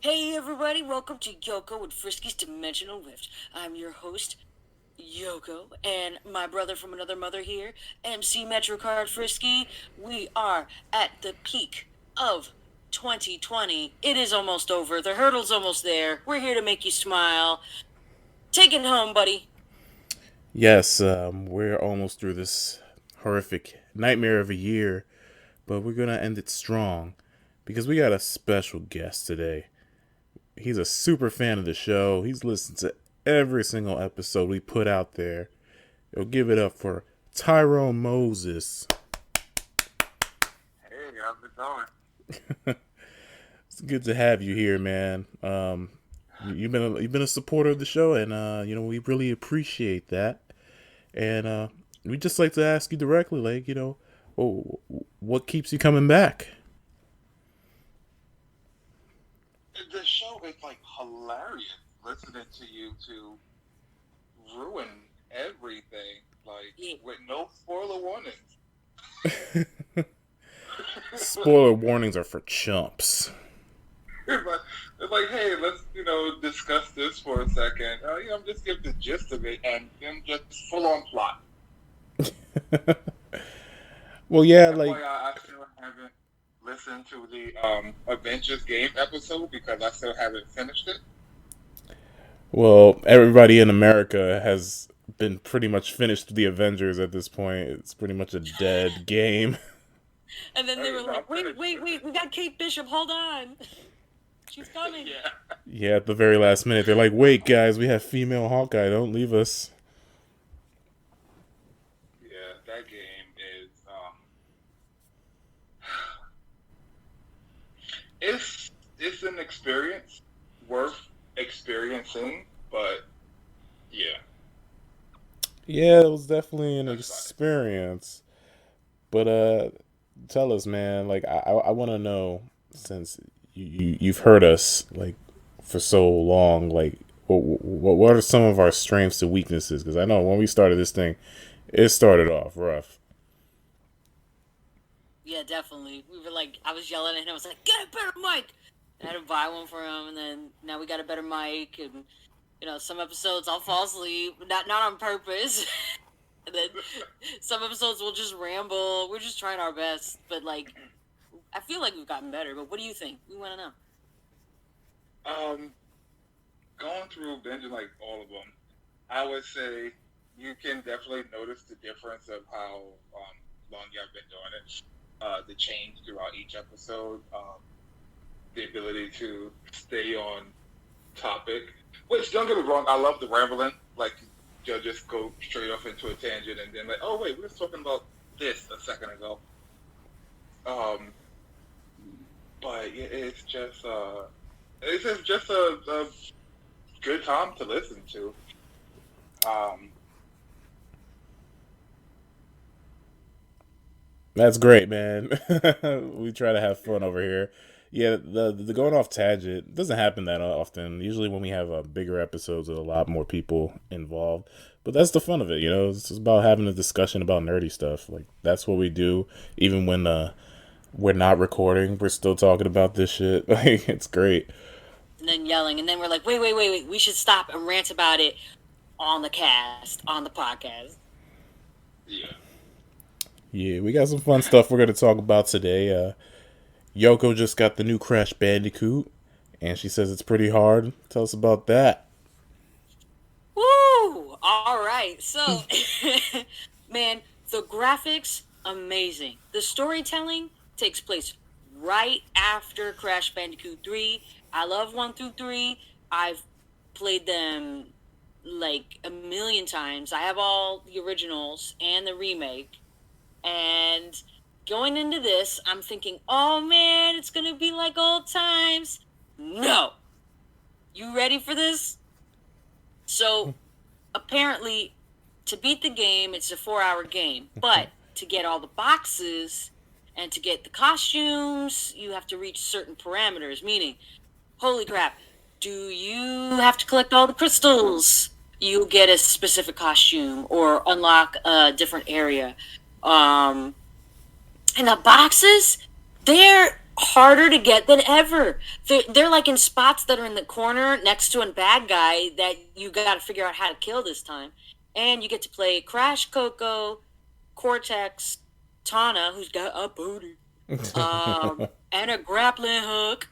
Hey everybody, welcome to Yoko and Frisky's Dimensional Rift. I'm your host, Yoko, and my brother from another mother here, MC MetroCard Frisky. We are at the peak of 2020. It is almost over. The hurdle's almost there. We're here to make you smile. Take it home, buddy. Yes, we're almost through this horrific nightmare of a year, but we're gonna end it strong because we got a special guest today. He's a super fan of the show. He's listened to every single episode we put out there. You'll give it up for Tyrone Moses. Hey, how's it going? It's good to have you here, man. You've been a supporter of the show, and we really appreciate that. And we just like to ask you directly, oh, what keeps you coming back? The show is like hilarious listening to you to ruin everything, like Yeah. with no spoiler warnings. Spoiler warnings are for chumps. It's like, hey, let's discuss this for a second. Just give the gist of it, and then just full on plot. Well, yeah, That's why I still haven't listened to the Avengers game episode because I still haven't finished it. well, everybody in America has been pretty much finished the Avengers at this point. It's pretty much a dead game. And then they were Hey, like, I'm wait, finished. we got Kate Bishop, hold on. She's coming. Yeah. Yeah, at the very last minute, they're like, "Wait, guys, we have female Hawkeye. Don't leave us." Yeah, that game is it's an experience worth experiencing, but yeah, Yeah, it was definitely an that's about it. experience. But tell us, man. Like, I want to know, since you've heard us like for so long. Like, what are some of our strengths and weaknesses? Because I know when we started this thing, it started off rough. Yeah, definitely. We were like, I was yelling at him. I was like, get a better mic. And I had to buy one for him, and then now we got a better mic. And some episodes I'll fall asleep, not on purpose. And then some episodes we'll just ramble. We're just trying our best, but like, I feel like we've gotten better. But what do you think? We want to know. Um, Going through binging like all of them, I would say you can definitely notice the difference of how long you've been doing it. The change throughout each episode, the ability to stay on topic. Which don't get me wrong, I love the rambling. Like you'll just go straight off into a tangent and then like, oh wait, we were talking about this a second ago. Um, but it's just a good time to listen to. Um, That's great, man. We try to have fun over here. Yeah, the going off tangent doesn't happen that often. Usually, when we have bigger episodes with a lot more people involved, but that's the fun of it. It's just about having a discussion about nerdy stuff. Like that's what we do, even when we're not recording. We're still talking about this shit. Like it's great. And then yelling, and then we're like, wait. We should stop and rant about it on the cast, on the podcast. yeah. Yeah, we got some fun stuff we're gonna talk about today. Yoko just got the new Crash Bandicoot, and she says it's pretty hard. Tell us about that. Woo! All right. So, man, the graphics, amazing. The storytelling takes place right after Crash Bandicoot 3. I love 1 through 3. I've played them like a million times. I have all the originals and the remake. And going into this, I'm thinking, oh man, it's going to be like old times. No. You ready for this? So, apparently, to beat the game, it's a 4-hour game. But to get all the boxes and to get the costumes, you have to reach certain parameters. Meaning, holy crap, do you have to collect all the crystals? You get a specific costume or unlock a different area. And the boxes, they're harder to get than ever. They're like in spots that are in the corner next to a bad guy that you got to figure out how to kill this time. And you get to play Crash, Coco, Cortex, Tana, who's got a booty, and a grappling hook,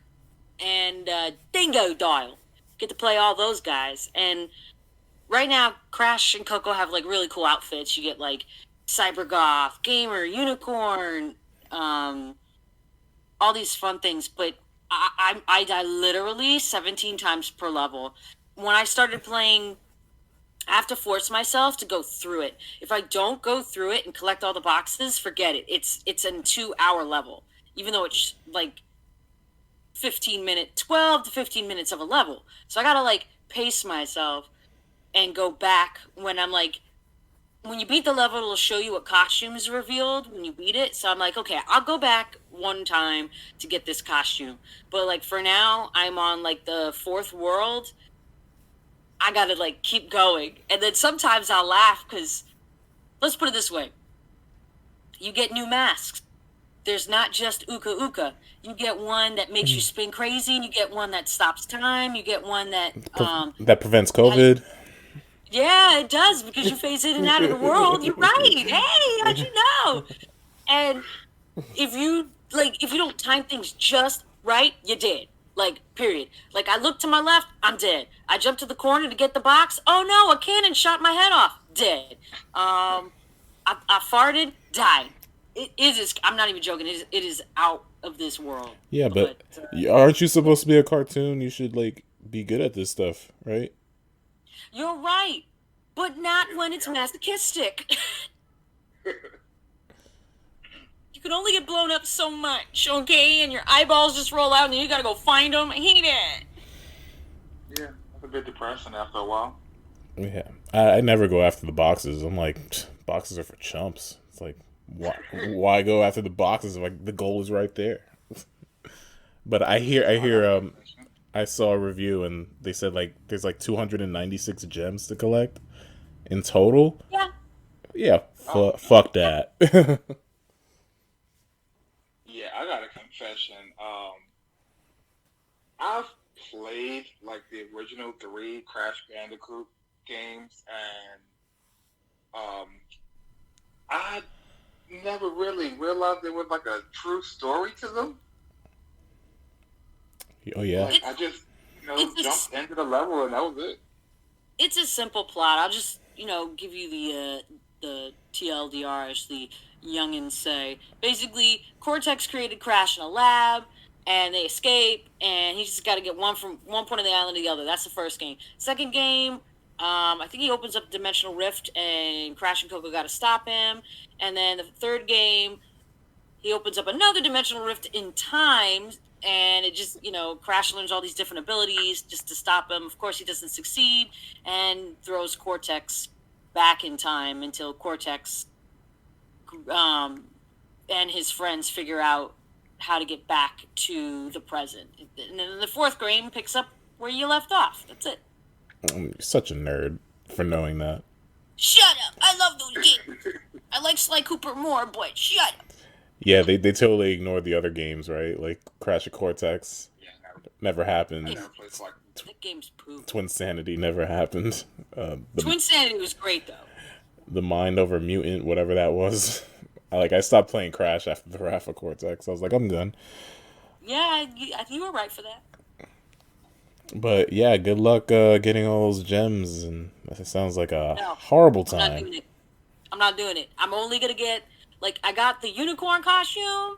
and Dingo Dial. Get to play all those guys. And right now, Crash and Coco have like really cool outfits. You get like Cyber Goth, Gamer, Unicorn, all these fun things. But I die literally 17 times per level. When I started playing, I have to force myself to go through it. If I don't go through it and collect all the boxes, forget it. It's a 2-hour level, even though it's like 12 to 15 minutes of a level. So I gotta like pace myself and go back when I'm like, when you beat the level, it'll show you what costume is revealed when you beat it. So I'm like, okay, I'll go back one time to get this costume. But like for now, I'm on like the 4th world. I gotta like keep going. And then sometimes I'll laugh because, let's put it this way. You get new masks. There's not just Uka Uka. You get one that makes you spin crazy. You get one that stops time. You get one that that prevents COVID. Yeah, it does, because you phase in and out of the world. You're right. Hey, how'd you know? And if you don't time things just right, you're dead. Like, period. Like, I look to my left, I'm dead. I jump to the corner to get the box. Oh no, a cannon shot my head off. Dead. I farted, died. It is. I'm not even joking. It is out of this world. Yeah, but aren't you supposed to be a cartoon? You should like be good at this stuff, right? You're right, but not when it's masochistic. You can only get blown up so much, okay? And your eyeballs just roll out, and then you gotta go find them. I hate it. Yeah, it's a bit depressing after a while. Yeah, I never go after the boxes. I'm like, boxes are for chumps. It's like, why go after the boxes? Like the goal is right there. But I saw a review and they said like there's like 296 gems to collect in total. Yeah. Yeah. Fuck that. Yeah, I got a confession. I've played like the original 3 Crash Bandicoot games, and I never really realized there was like a true story to them. Oh yeah. Like, I just jumped into the level and that was it. It's a simple plot. I'll just give you the TLDR, as the youngins say. Basically, Cortex created Crash in a lab, and they escape, and he just got to get one from one point of the island to the other. That's the first game. Second game, I think he opens up a dimensional rift, and Crash and Coco got to stop him. And then the third game, he opens up another dimensional rift in time, and it just, Crash learns all these different abilities just to stop him. Of course, he doesn't succeed, and throws Cortex back in time until Cortex and his friends figure out how to get back to the present. And then the fourth game picks up where you left off. That's it. You're such a nerd for knowing that. Shut up! I love those games. I like Sly Cooper more, but shut up. Yeah, they totally ignored the other games, right? Like Crash of Cortex. Yeah, never happened. That game's poop. Twinsanity never happened. Twinsanity was great, though. The Mind Over Mutant, whatever that was. I stopped playing Crash after the Wrath of Cortex. I was like, I'm done. Yeah, you were right for that. But yeah, good luck getting all those gems, and it sounds like a horrible time. I'm not doing it. I'm only gonna get, I got the unicorn costume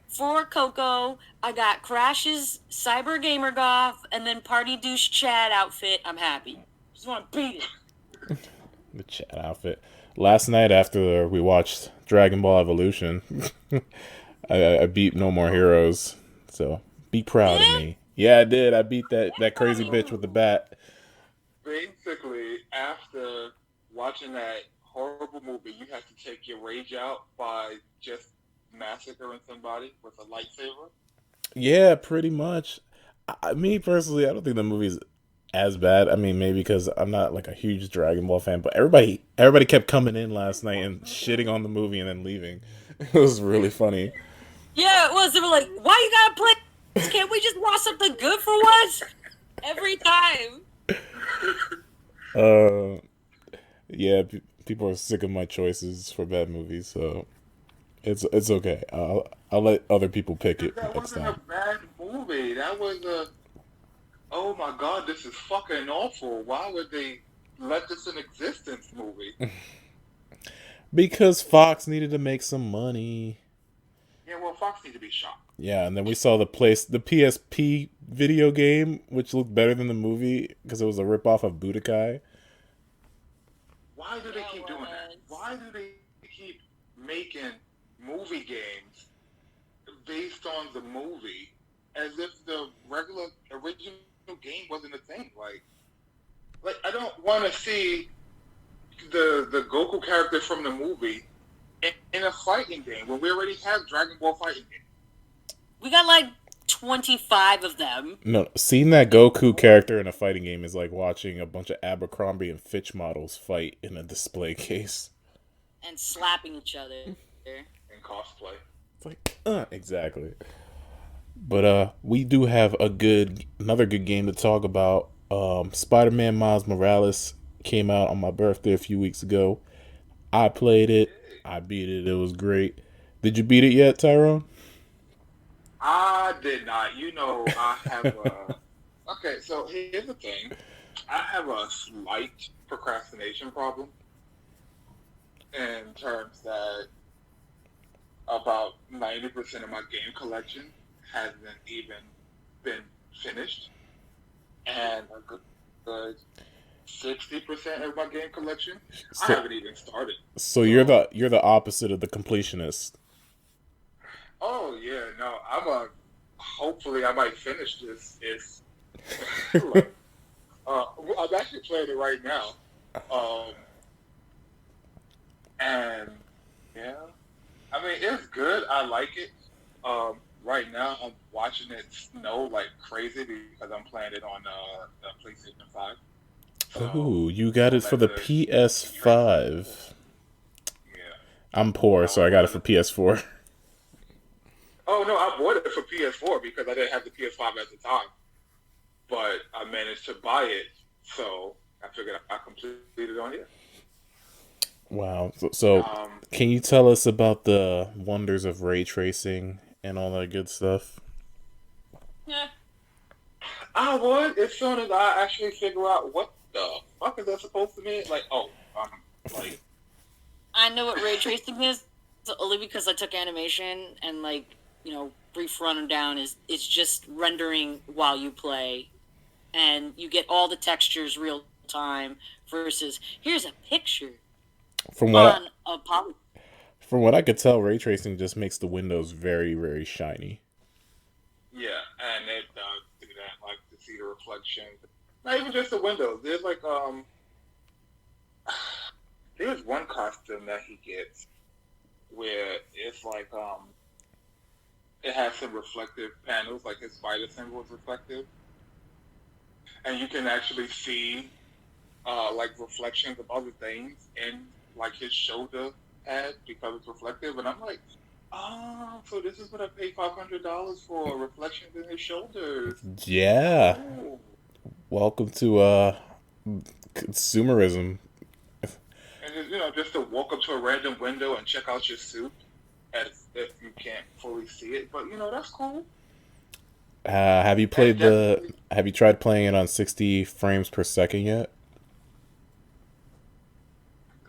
for Coco. I got Crash's Cyber Gamer Goth, and then Party Douche Chad outfit. I'm happy. Just want to beat it. The Chad outfit. Last night after we watched Dragon Ball Evolution, I beat No More Heroes. So be proud of me. Yeah, I did. I beat that crazy bitch with the bat. Basically, after watching that horrible movie, you have to take your rage out by just massacring somebody with a lightsaber. Yeah, pretty much. Me personally, I don't think the movie's as bad. I mean, maybe because I'm not like a huge Dragon Ball fan, but everybody kept coming in last night and shitting on the movie and then leaving. It was really funny. Yeah, it was. They were like, "Why you gotta play? Can't we just watch something good for once?" Every time. Uh, yeah, people are sick of my choices for bad movies, so it's okay. I'll let other people pick it That next wasn't a time. bad movie. That was a, oh my god, this is fucking awful. Why would they let this in existence movie? Because Fox needed to make some money. Yeah, well, Fox need to be shot. Yeah, and then we saw the PSP video game, which looked better than the movie because it was a ripoff of Budokai. Why do they Yeah, keep it doing that? was. Why do they keep making movie games based on the movie as if the regular original game wasn't a thing? Like I don't want to see the Goku character from the movie in a fighting game when we already have Dragon Ball fighting game. We got like 25 of them. No, seeing that Goku character in a fighting game is like watching a bunch of Abercrombie and Fitch models fight in a display case. And slapping each other. In cosplay. It's like, exactly. But we do have another good game to talk about. Spider-Man Miles Morales came out on my birthday a few weeks ago. I played it. I beat it. It was great. Did you beat it yet, Tyrone? I did not. You know, I have a. Okay, so here's the thing. I have a slight procrastination problem in terms that about 90% of my game collection hasn't even been finished, and a good 60% of my game collection I So, haven't even started. so So, you're the opposite of the completionist. oh yeah, no, I'm a. Hopefully, I might finish this. It's like, I'm actually playing it right now, um, and yeah, I mean it's good. I like it. Right now, I'm watching it snow like crazy because I'm playing it on the PlayStation 5. So Oh, you got it I'm for at the the PS5. yeah. I'm poor, so I got it for PS4. Oh no, I bought it for PS4 because I didn't have the PS5 at the time, but I managed to buy it, so I figured I completed it on here. Wow. So, Um, can you tell us about the wonders of ray tracing and all that good stuff? Yeah. I would as soon as I actually figure out what the fuck is that supposed to mean. Like, oh, like, I know what ray tracing is only because I took animation and like, brief rundown is it's just rendering while you play and you get all the textures real time versus here's a picture From what on a poly. from what I could tell, ray tracing just makes the windows very, very shiny. yeah, and it does do that, like to see the reflections. Not even just the windows. There's like there's one costume that he gets where it's like it has some reflective panels, like his spider symbol is reflective, and you can actually see like reflections of other things in like his shoulder pad because it's reflective, and I'm like, oh, so this is what I paid $500 for, reflections in his shoulders. Yeah. Oh, Welcome to consumerism. and just to walk up to a random window and check out your suit as if you can't fully see it, but that's cool. And it definitely, Have you tried playing it on 60 frames per second yet?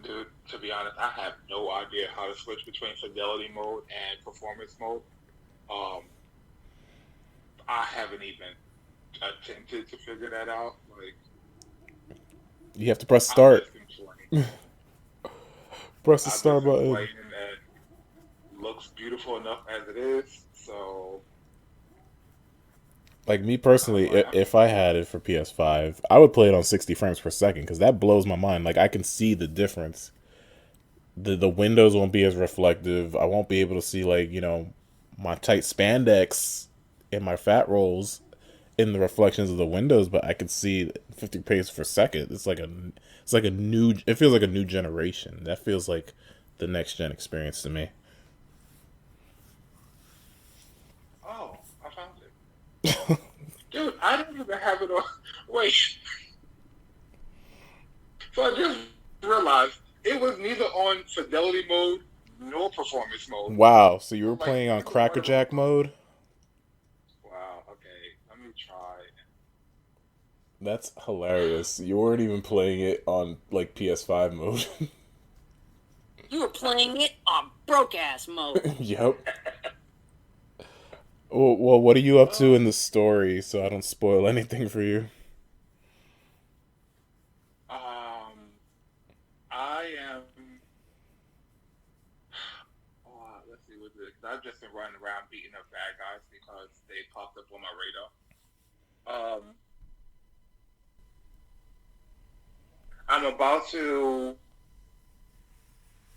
dude, to be honest, I have no idea how to switch between fidelity mode and performance mode. Um, I haven't even attempted to figure that out. Like, You have to press I've start. just been playing. Press the I've start just been button. playing, and looks beautiful enough as it is. So Like me I'm personally, like, if I had it for PS5, I would play it on 60 frames per second because that blows my mind. Like I can see the difference. The windows won't be as reflective. I won't be able to see like my tight spandex and my fat rolls in the reflections of the windows, but I can see 50 frames per second. It's like a new. It feels like a new generation. That feels like the next gen experience to me. Dude, I don't even have it on. Wait. So I just realized it was neither on fidelity mode nor performance mode. Wow, so you were I'm like, playing on Crackerjack mode? wow, okay, let me try. That's hilarious. You weren't even playing it on like PS5 mode. You were playing it on broke ass mode. Yep. Well, what are you up to Oh, in the story so I don't spoil anything for you? I am. Let's see what's it. Cause I've just been running around beating up bad guys because they popped up on my radar. Um, I'm about to.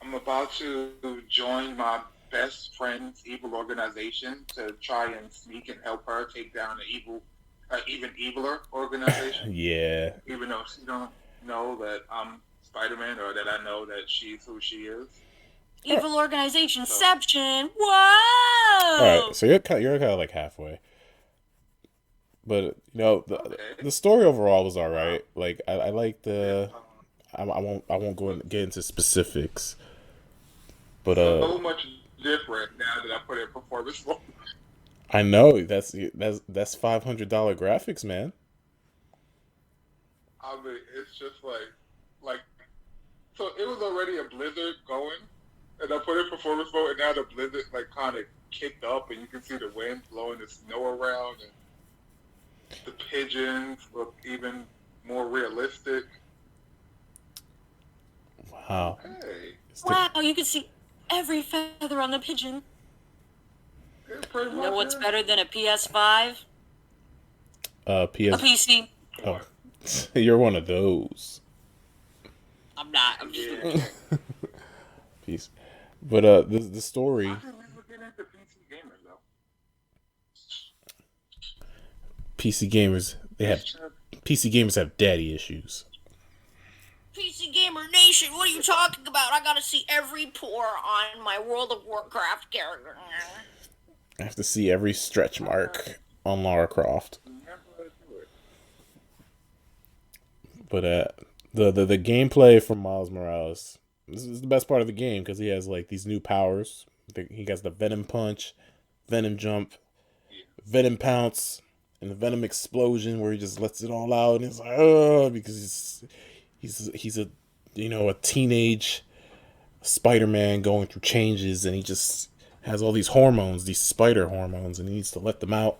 I'm about to join my best friend's evil organization to try and sneak and help her take down even eviler organization. Yeah. Even though she don't know that I'm Spider-Man or that I know that she's who she is. Evil organization, So, Inception. All right, Whoa! so you're kind of like halfway, but okay. the story overall was all Wow. right. Like I like Yeah. the I won't get into specifics, but So much different now that I put in performance mode. I know that's $500 graphics, man. I mean, it's just like, so it was already a blizzard going, and I put in performance mode, and now the blizzard like kind of kicked up, and you can see the wind blowing the snow around, and the pigeons look even more realistic. Wow. Okay, It's Wow, you can see every feather on the pigeon. it's pretty You much know what's it. better than a PS5? A PS. PC. Oh, you're one of those. I'm not. I'm just Yeah. Peace. But the story. I think we would get into PC gamers though. PC gamers PC gamers have daddy issues. PC Gamer Nation, what are you talking about? I gotta see every pore on my World of Warcraft character. I have to see every stretch mark on Lara Croft. Never do it. But the gameplay from Miles Morales, this is the best part of the game because he has like these new powers. He has the Venom Punch, Venom Jump, Venom Pounce, and the Venom Explosion where he just lets it all out and it's like, oh, because he's a a teenage Spider-Man going through changes and he just has all these hormones, these spider hormones, and he needs to let them out.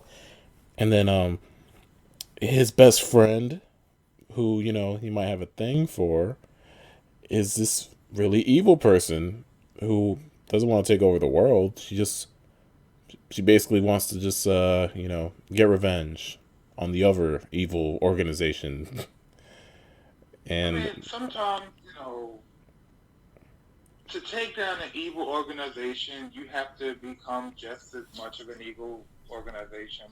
And then his best friend, who he might have a thing for, is this really evil person who doesn't want to take over the world. She basically wants to just get revenge on the other evil organization. I And mean, sometimes to take down an evil organization, you have to become just as much of an evil organization.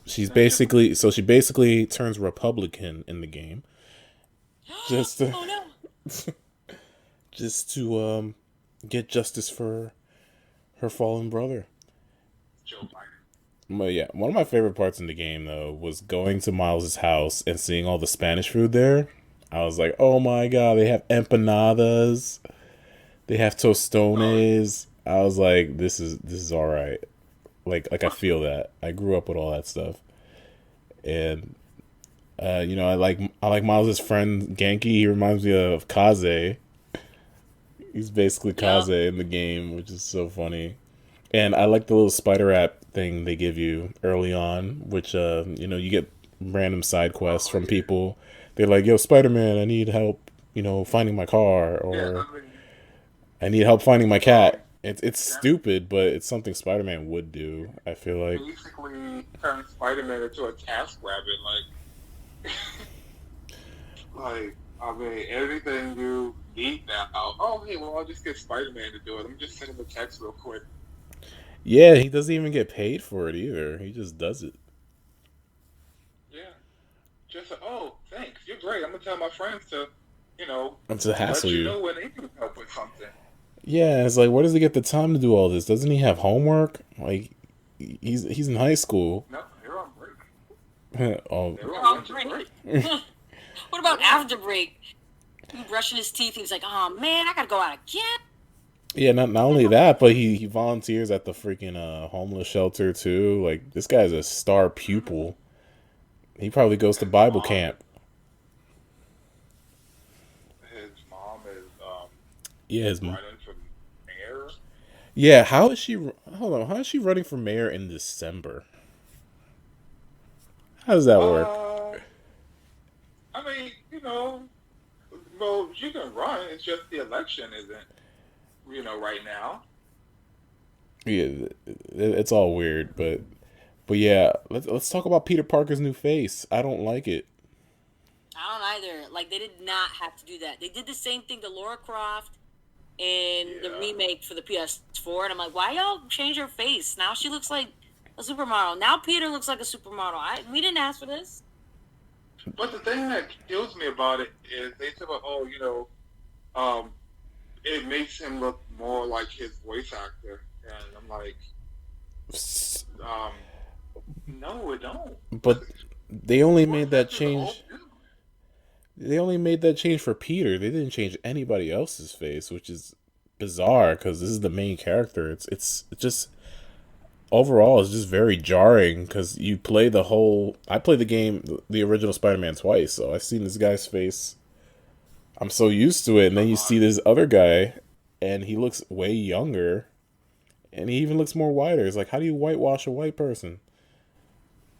she basically turns Republican in the game just to, Oh no! just to get justice for her fallen brother. Joe Biden. But yeah, one of my favorite parts in the game though was going to Miles's house and seeing all the Spanish food there. I was like, oh my god, they have empanadas, they have tostones. I was like, this is all right. Like I feel that I grew up with all that stuff, and I like Miles's friend Genki. He reminds me of Kaze. He's basically Kaze in the game, which is so funny. And I like the little spider app thing they give you early on, which you get random side quests from people. They're like, "Yo, Spider-Man, I need help, finding my car, Yeah, or I mean, I need help finding my cat." It's stupid, but it's something Spider-Man would do. I feel like. basically turn Spider-Man into a task rabbit. Like, I mean, everything you need now. Oh, hey, well, I'll just get Spider-Man to do it. Let me just send him a text real quick. Yeah, he doesn't even get paid for it either. He just does it. Yeah. Just, oh, thanks. You're great. I'm going to tell my friends to, To let hassle you you. know when they can help with something. Yeah, it's like, where does he get the time to do all this? Doesn't he have homework? Like, he's in high school. No, you're on. Oh, They were They're on on winter break. break. What about Yeah. after break? He brushing his teeth. He was like, "Oh man, I gotta go out again." yeah. Not only that, but he volunteers at the freaking homeless shelter too. Like this guy's a star pupil. He probably goes to Bible camp. His mom is Yeah, running for mayor. yeah. How is she? Hold on. How is she running for mayor in December? How does that work? I mean, well, you can run. It's just the election isn't, right now. Yeah, it's all weird, but yeah. Let's talk about Peter Parker's new face. I don't like it. I don't either. Like they did not have to do that. They did the same thing to Laura Croft in the Yeah. remake for the PS4, and I'm like, why y'all change her face? Now she looks like a supermodel. Now Peter looks like a supermodel. We didn't ask for this. But the thing that kills me about it is they said, um, it makes him look more like his voice actor, and I'm like, no, it don't. But they only made that Voice actors are all change. new. They only made that change for Peter. They didn't change anybody else's face, which is bizarre because this is the main character. It's just overall it's just very jarring because you play the whole. I played the game, the original Spider-Man twice, so I've seen this guy's face. I'm so used to it, and then you see this other guy, and he looks way younger, and he even looks more whiter. It's like, how do you whitewash a white person?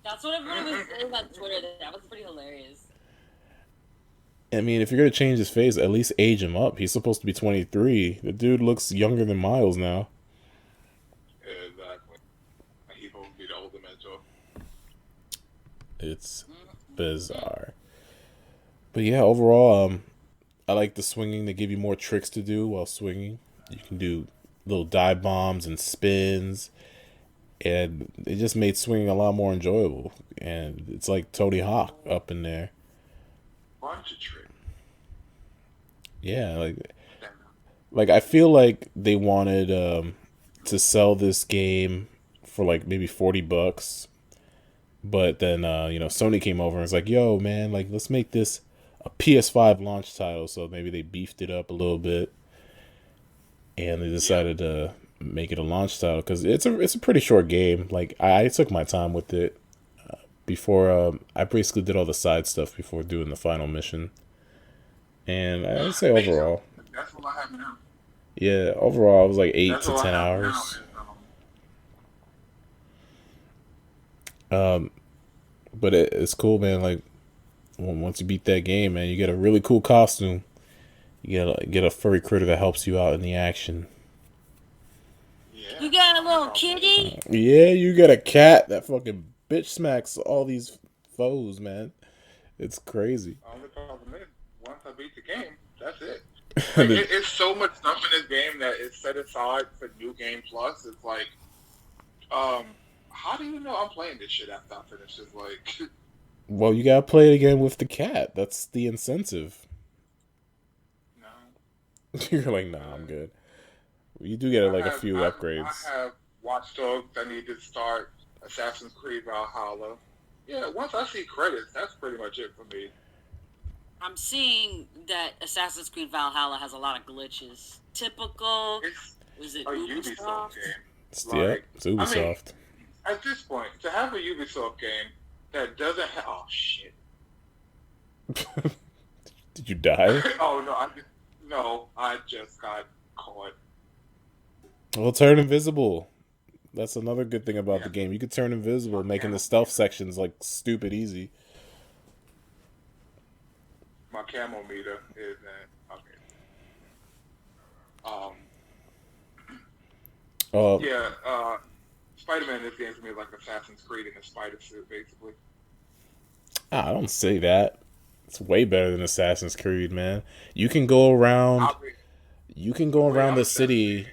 That's what everyone was saying on Twitter. That was pretty hilarious. I mean, if you're gonna change his face, at least age him up. He's supposed to be 23. The dude looks younger than Miles now. Exactly. He's supposed to be the older mentor. It's bizarre. But yeah, overall, I like the swinging. They give you more tricks to do while swinging. You can do little dive bombs and spins, and it just made swinging a lot more enjoyable. And it's like Tony Hawk up in there. Bunch of tricks. Yeah, like I feel like they wanted to sell this game for like maybe $40, but then Sony came over and was like, "Yo, man, like let's make this a PS5 launch title." So maybe they beefed it up a little bit, and they decided to make it a launch title because it's a pretty short game. Like I took my time with it before I basically did all the side stuff before doing the final mission, and I'd say overall. That's what I have now. Yeah, overall, it was like 8 That's to all 10 I have now hours. is, But it's cool, man. Like, once you beat that game, man, you get a really cool costume. You get a furry critter that helps you out in the action. yeah. You got a little kitty? Yeah, you get a cat that fucking bitch smacks all these foes, man. It's crazy. Only problem is, once I beat the game, that's it. Like, it's so much stuff in this game that is set aside for New Game Plus. It's like, how do you know I'm playing this shit after I finish this? Like, Well, you gotta play it again with the cat. That's the incentive. no. You're like, nah, I'm good. You do get like a few upgrades. I have Watch Dogs. I need to start Assassin's Creed Valhalla. Yeah, once I see credits, that's pretty much it for me. I'm seeing that Assassin's Creed Valhalla has a lot of glitches. Typical. It's Was it a Ubisoft Ubisoft? game. It's Like, Ubisoft. At this point, to have a Ubisoft game that doesn't have... Oh, shit. Did you die? No, I just got caught. Well, turn invisible. That's another good thing about the game. You could turn invisible, making the stealth sections like stupid easy. My camo meter is okay. Spider-Man in this game for me is like Assassin's Creed in a spider suit, basically. I don't say that. It's way better than Assassin's Creed, man. You can go around. You can go around the city,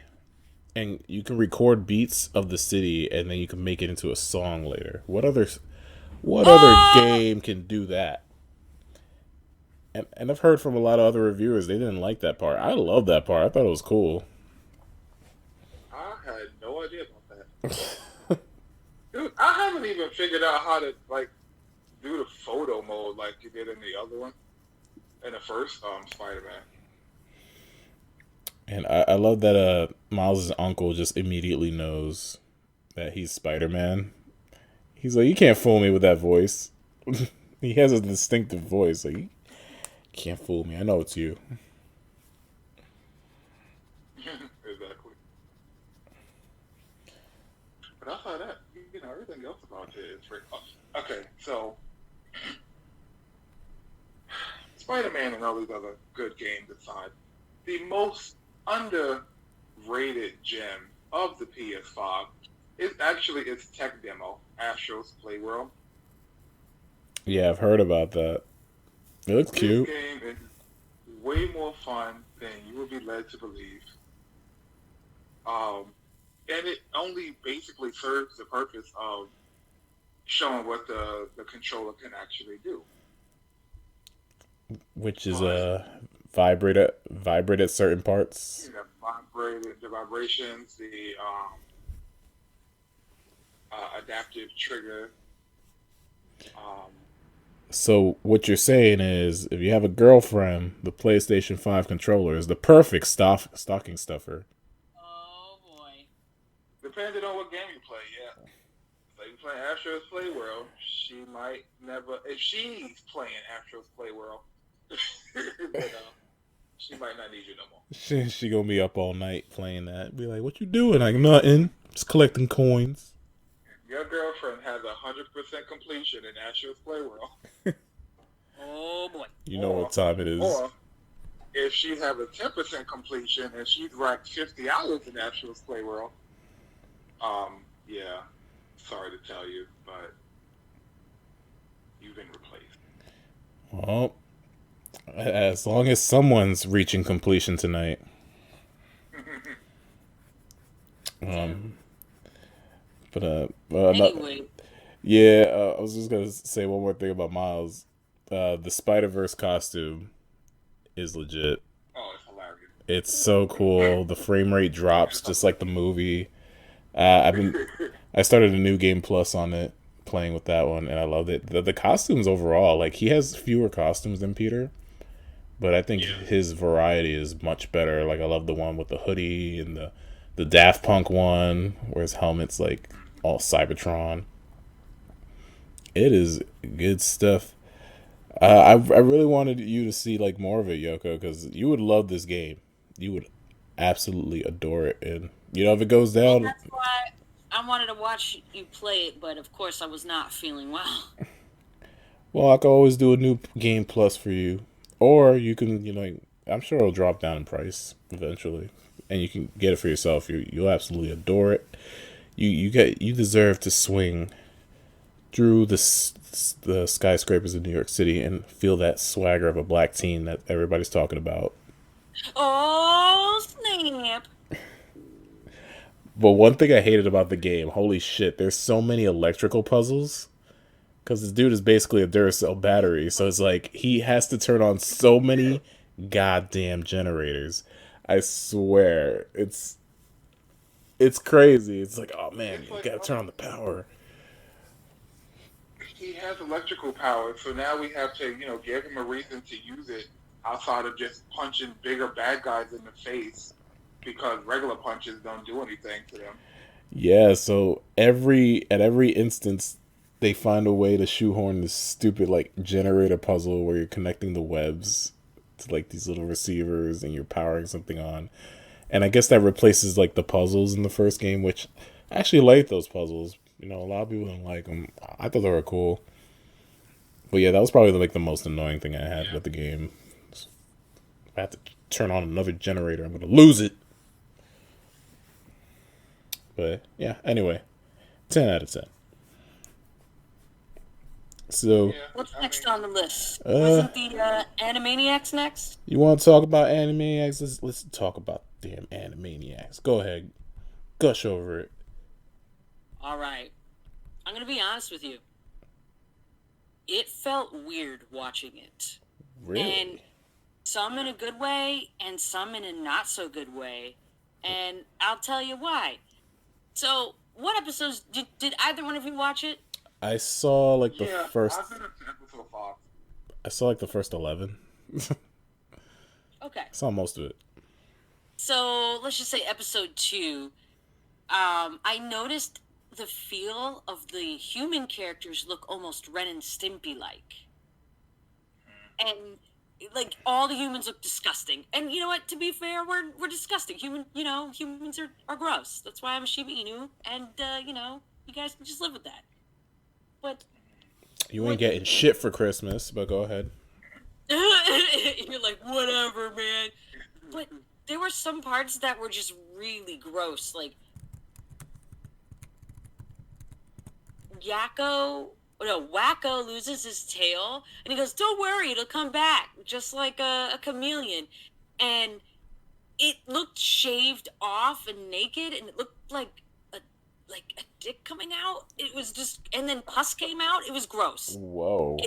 and you can record beats of the city, and then you can make it into a song later. What other game can do that? And I've heard from a lot of other reviewers they didn't like that part. I love that part. I thought it was cool. I had no idea about that. Dude, I haven't even figured out how to commando mode like you did in the other one, in the first Spider-Man. And I love that Miles' uncle just immediately knows that he's Spider-Man. He's like, you can't fool me with that voice. He has a distinctive voice. Like, you can't fool me. I know it's you. Exactly. But outside that, everything else about it is very okay. So, Spider-Man and all these other good games aside, the most underrated gem of the PS5 is actually its tech demo, Astro's Playworld. Yeah, I've heard about that. It looks cute. This game is way more fun than you would be led to believe. And it only basically serves the purpose of showing what the controller can actually do. Which is vibrate at certain parts. The vibrations, the adaptive trigger. So what you're saying is, if you have a girlfriend, the PlayStation 5 controller is the perfect stocking stuffer. Oh boy. Depending on what game you play, yeah. So you play Astro's Playworld, she might never. If she's playing Astro's Playworld, but, she might not need you no more. She gonna be up all night playing that. Be like, what you doing? Like, nothing. Just collecting coins. Your girlfriend has 100% completion in Astro's Playworld. Oh boy. You know what time it is. Or if she has a 10% completion and she's racked 50 hours in Astro's Playworld, yeah, sorry to tell you, but you've been replaced. Well, as long as someone's reaching completion tonight. Anyway. Yeah, I was just gonna say one more thing about Miles. The Spider-Verse costume is legit. Oh, it's hilarious. It's so cool. The frame rate drops just like the movie. I started a new game plus on it, playing with that one, and I loved it. The costumes overall, like, he has fewer costumes than Peter, but I think his variety is much better. Like, I love the one with the hoodie and the Daft Punk one where his helmet's like all Cybertron. It is good stuff. I really wanted you to see like more of it, Yoko, because you would love this game. You would absolutely adore it, and if it goes down. Well, that's why I wanted to watch you play it, but of course I was not feeling well. Well, I could always do a new game plus for you, or you can, I'm sure it'll drop down in price eventually, and you can get it for yourself. You'll absolutely adore it. You deserve to swing through the skyscrapers of New York City and feel that swagger of a black teen that everybody's talking about. Oh, snap. But one thing I hated about the game, holy shit, there's so many electrical puzzles. Because this dude is basically a Duracell battery. So it's like, he has to turn on so many goddamn generators. I swear. It's crazy. It's like, oh man, you gotta turn on the power. He has electrical power, so now we have to, give him a reason to use it outside of just punching bigger bad guys in the face, because regular punches don't do anything to them. Yeah, so at every instance, they find a way to shoehorn this stupid like generator puzzle where you're connecting the webs to like these little receivers and you're powering something on. And I guess that replaces like the puzzles in the first game, which I actually like those puzzles. A lot of people don't like them. I thought they were cool. But yeah, that was probably like the most annoying thing I had with the game. If I have to turn on another generator, I'm going to lose it. But yeah, anyway, 10 out of 10. So, what's next on the list? Wasn't the Animaniacs next? You want to talk about Animaniacs? Let's talk about damn Animaniacs. Go ahead, gush over it. All right, I'm gonna be honest with you. It felt weird watching it. Really? And some in a good way, and some in a not so good way. And I'll tell you why. So, what episodes did either one of you watch it? I saw like the first. I've been up to episode 5. I saw like the first 11. Okay. Saw most of it. So let's just say episode 2. I noticed the feel of the human characters look almost Ren and Stimpy like. And like all the humans look disgusting. And you know what? To be fair, we're disgusting. Humans are gross. That's why I'm a Shiba Inu, and you guys can just live with that. But You ain't getting shit for Christmas, but go ahead. you're like, whatever, man. But there were some parts that were just really gross. Like Wacko loses his tail, and he goes, "Don't worry, it'll come back, just like a chameleon." And it looked shaved off and naked, and it looked like a dick coming out. It was just, and then pus came out. It was gross. Whoa.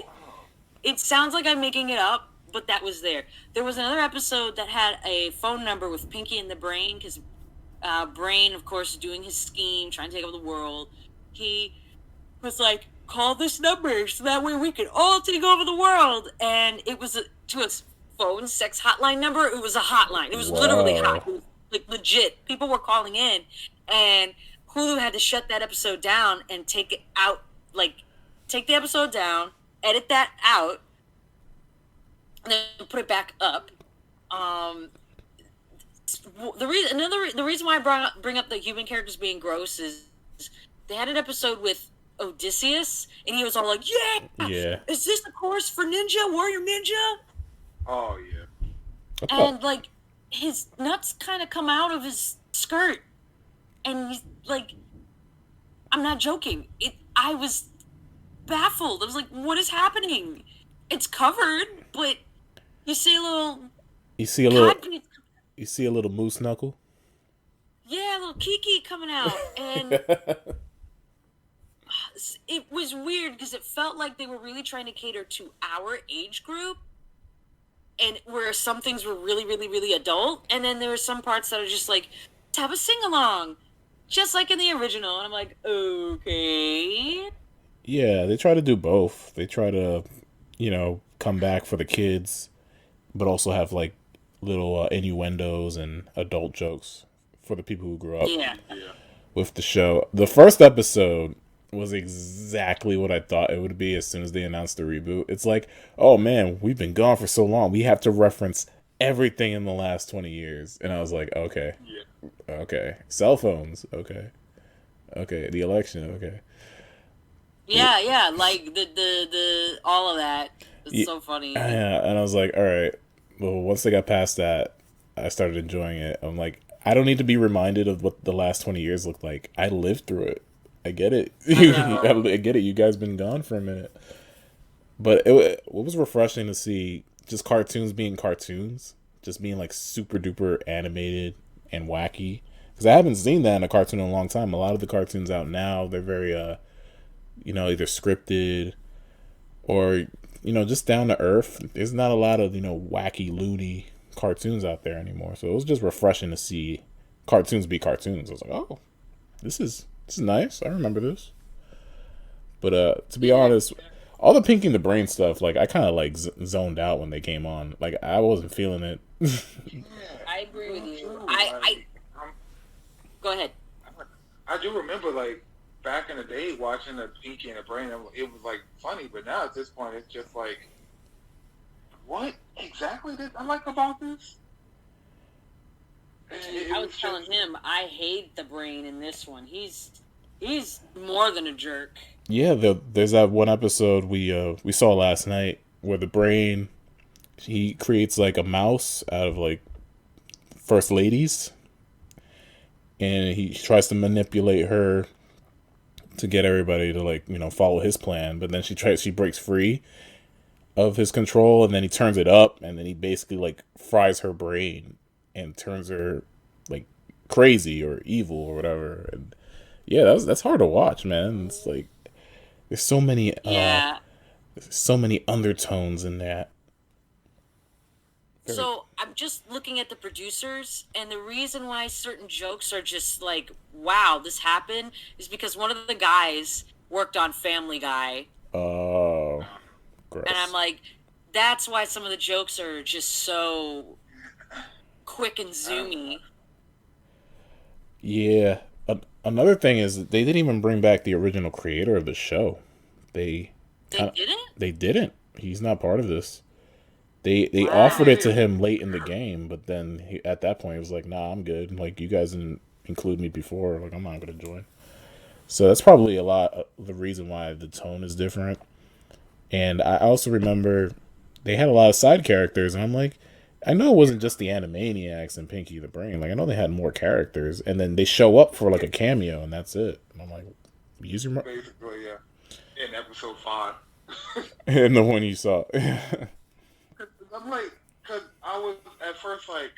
It sounds like I'm making it up, but that was there. There was another episode that had a phone number with Pinky and the Brain, because Brain, of course, is doing his scheme, trying to take over the world. He was like, call this number so that way we can all take over the world. And it was to a phone sex hotline number. It was a hotline. It was literally hot. It was, like, legit. People were calling in, and Hulu had to shut that episode down and take it out. Like, take the episode down, edit that out, and then put it back up. The reason why I bring up the human characters being gross is they had an episode with Odysseus, and he was all like, yeah, is this the course for warrior ninja? Oh yeah. And like his nuts kind of come out of his skirt, and he's like, I'm not joking, I was baffled. I was like, what is happening? It's covered, but you see a little moose knuckle. Yeah, a little kiki coming out, and it was weird because it felt like they were really trying to cater to our age group, and where some things were really, really, really adult, and then there were some parts that are just like, let's have a sing-along, just like in the original, and I'm like, okay. Yeah, they try to do both. They try to, come back for the kids, but also have like little innuendos and adult jokes for the people who grew up with the show. The first episode was exactly what I thought it would be as soon as they announced the reboot. It's like, oh man, we've been gone for so long. We have to reference everything in the last 20 years. And I was like, okay. Yeah. Okay. Cell phones. Okay. Okay. The election. Okay. Yeah. Like the all of that. It's so funny. Yeah. And I was like, all right. Well, once they got past that, I started enjoying it. I'm like, I don't need to be reminded of what the last 20 years looked like. I lived through it. I get it. I get it. You guys been gone for a minute. But it was refreshing to see just cartoons being cartoons. Just being like super duper animated and wacky. Because I haven't seen that in a cartoon in a long time. A lot of the cartoons out now, they're very, either scripted or, just down to earth. There's not a lot of, wacky, loony cartoons out there anymore. So it was just refreshing to see cartoons be cartoons. I was like, oh, this is nice. I remember this. But to be honest, all the Pinky and the Brain stuff, like I kind of like zoned out when they came on. Like I wasn't feeling it. I agree with you. I go ahead. I do remember like back in the day watching the Pinky and the Brain. It was like funny, but now at this point, it's just like, what exactly did I like about this? I was telling him I hate the Brain in this one. He's more than a jerk. Yeah, there's that one episode we saw last night where the Brain, he creates like a mouse out of like first ladies, and he tries to manipulate her to get everybody to like follow his plan. But then she breaks free of his control, and then he turns it up, and then he basically like fries her brain and turns her like crazy or evil or whatever. And yeah, that's hard to watch, man. It's like there's so many undertones in that. So I'm just looking at the producers, and the reason why certain jokes are just like, wow, this happened, is because one of the guys worked on Family Guy. Oh, gross. And I'm like, that's why some of the jokes are just so quick and zoomy. Yeah. Another thing is that they didn't even bring back the original creator of the show. They They didn't? They didn't. He's not part of this. They offered it Wow. to him late in the game, but then at that point he was like, "Nah, I'm good. Like you guys didn't include me before. Like I'm not gonna join." So that's probably a lot of the reason why the tone is different. And I also remember they had a lot of side characters, and I'm like, I know it wasn't just the Animaniacs and Pinky the Brain. Like I know they had more characters, and then they show up for like a cameo, and that's it. And I'm like, use your Basically, yeah. In episode 5. and the one you saw. I'm like, because I was at first like,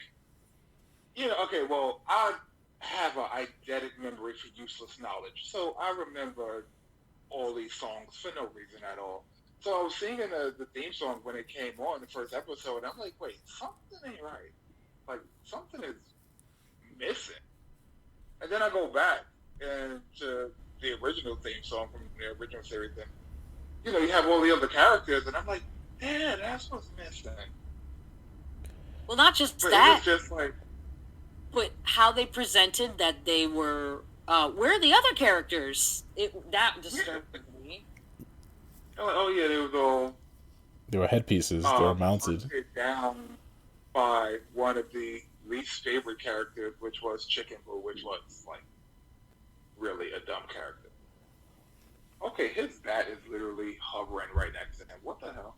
okay, well, I have an eidetic memory for useless knowledge. So I remember all these songs for no reason at all. So I was singing the theme song when it came on the first episode, and I'm like, wait, something ain't right. Like, something is missing. And then I go back and to the original theme song from the original series, and, you have all the other characters, and I'm like, yeah, that's what's missing. Well, not just But that, it was just like, but how they presented that they were, where are the other characters? That disturbed me. oh yeah, they was all There were headpieces. They were mounted. hunted down by one of the least favorite characters, which was Chicken Boo, which was like really a dumb character. Okay, his bat is literally hovering right next to him. What the hell?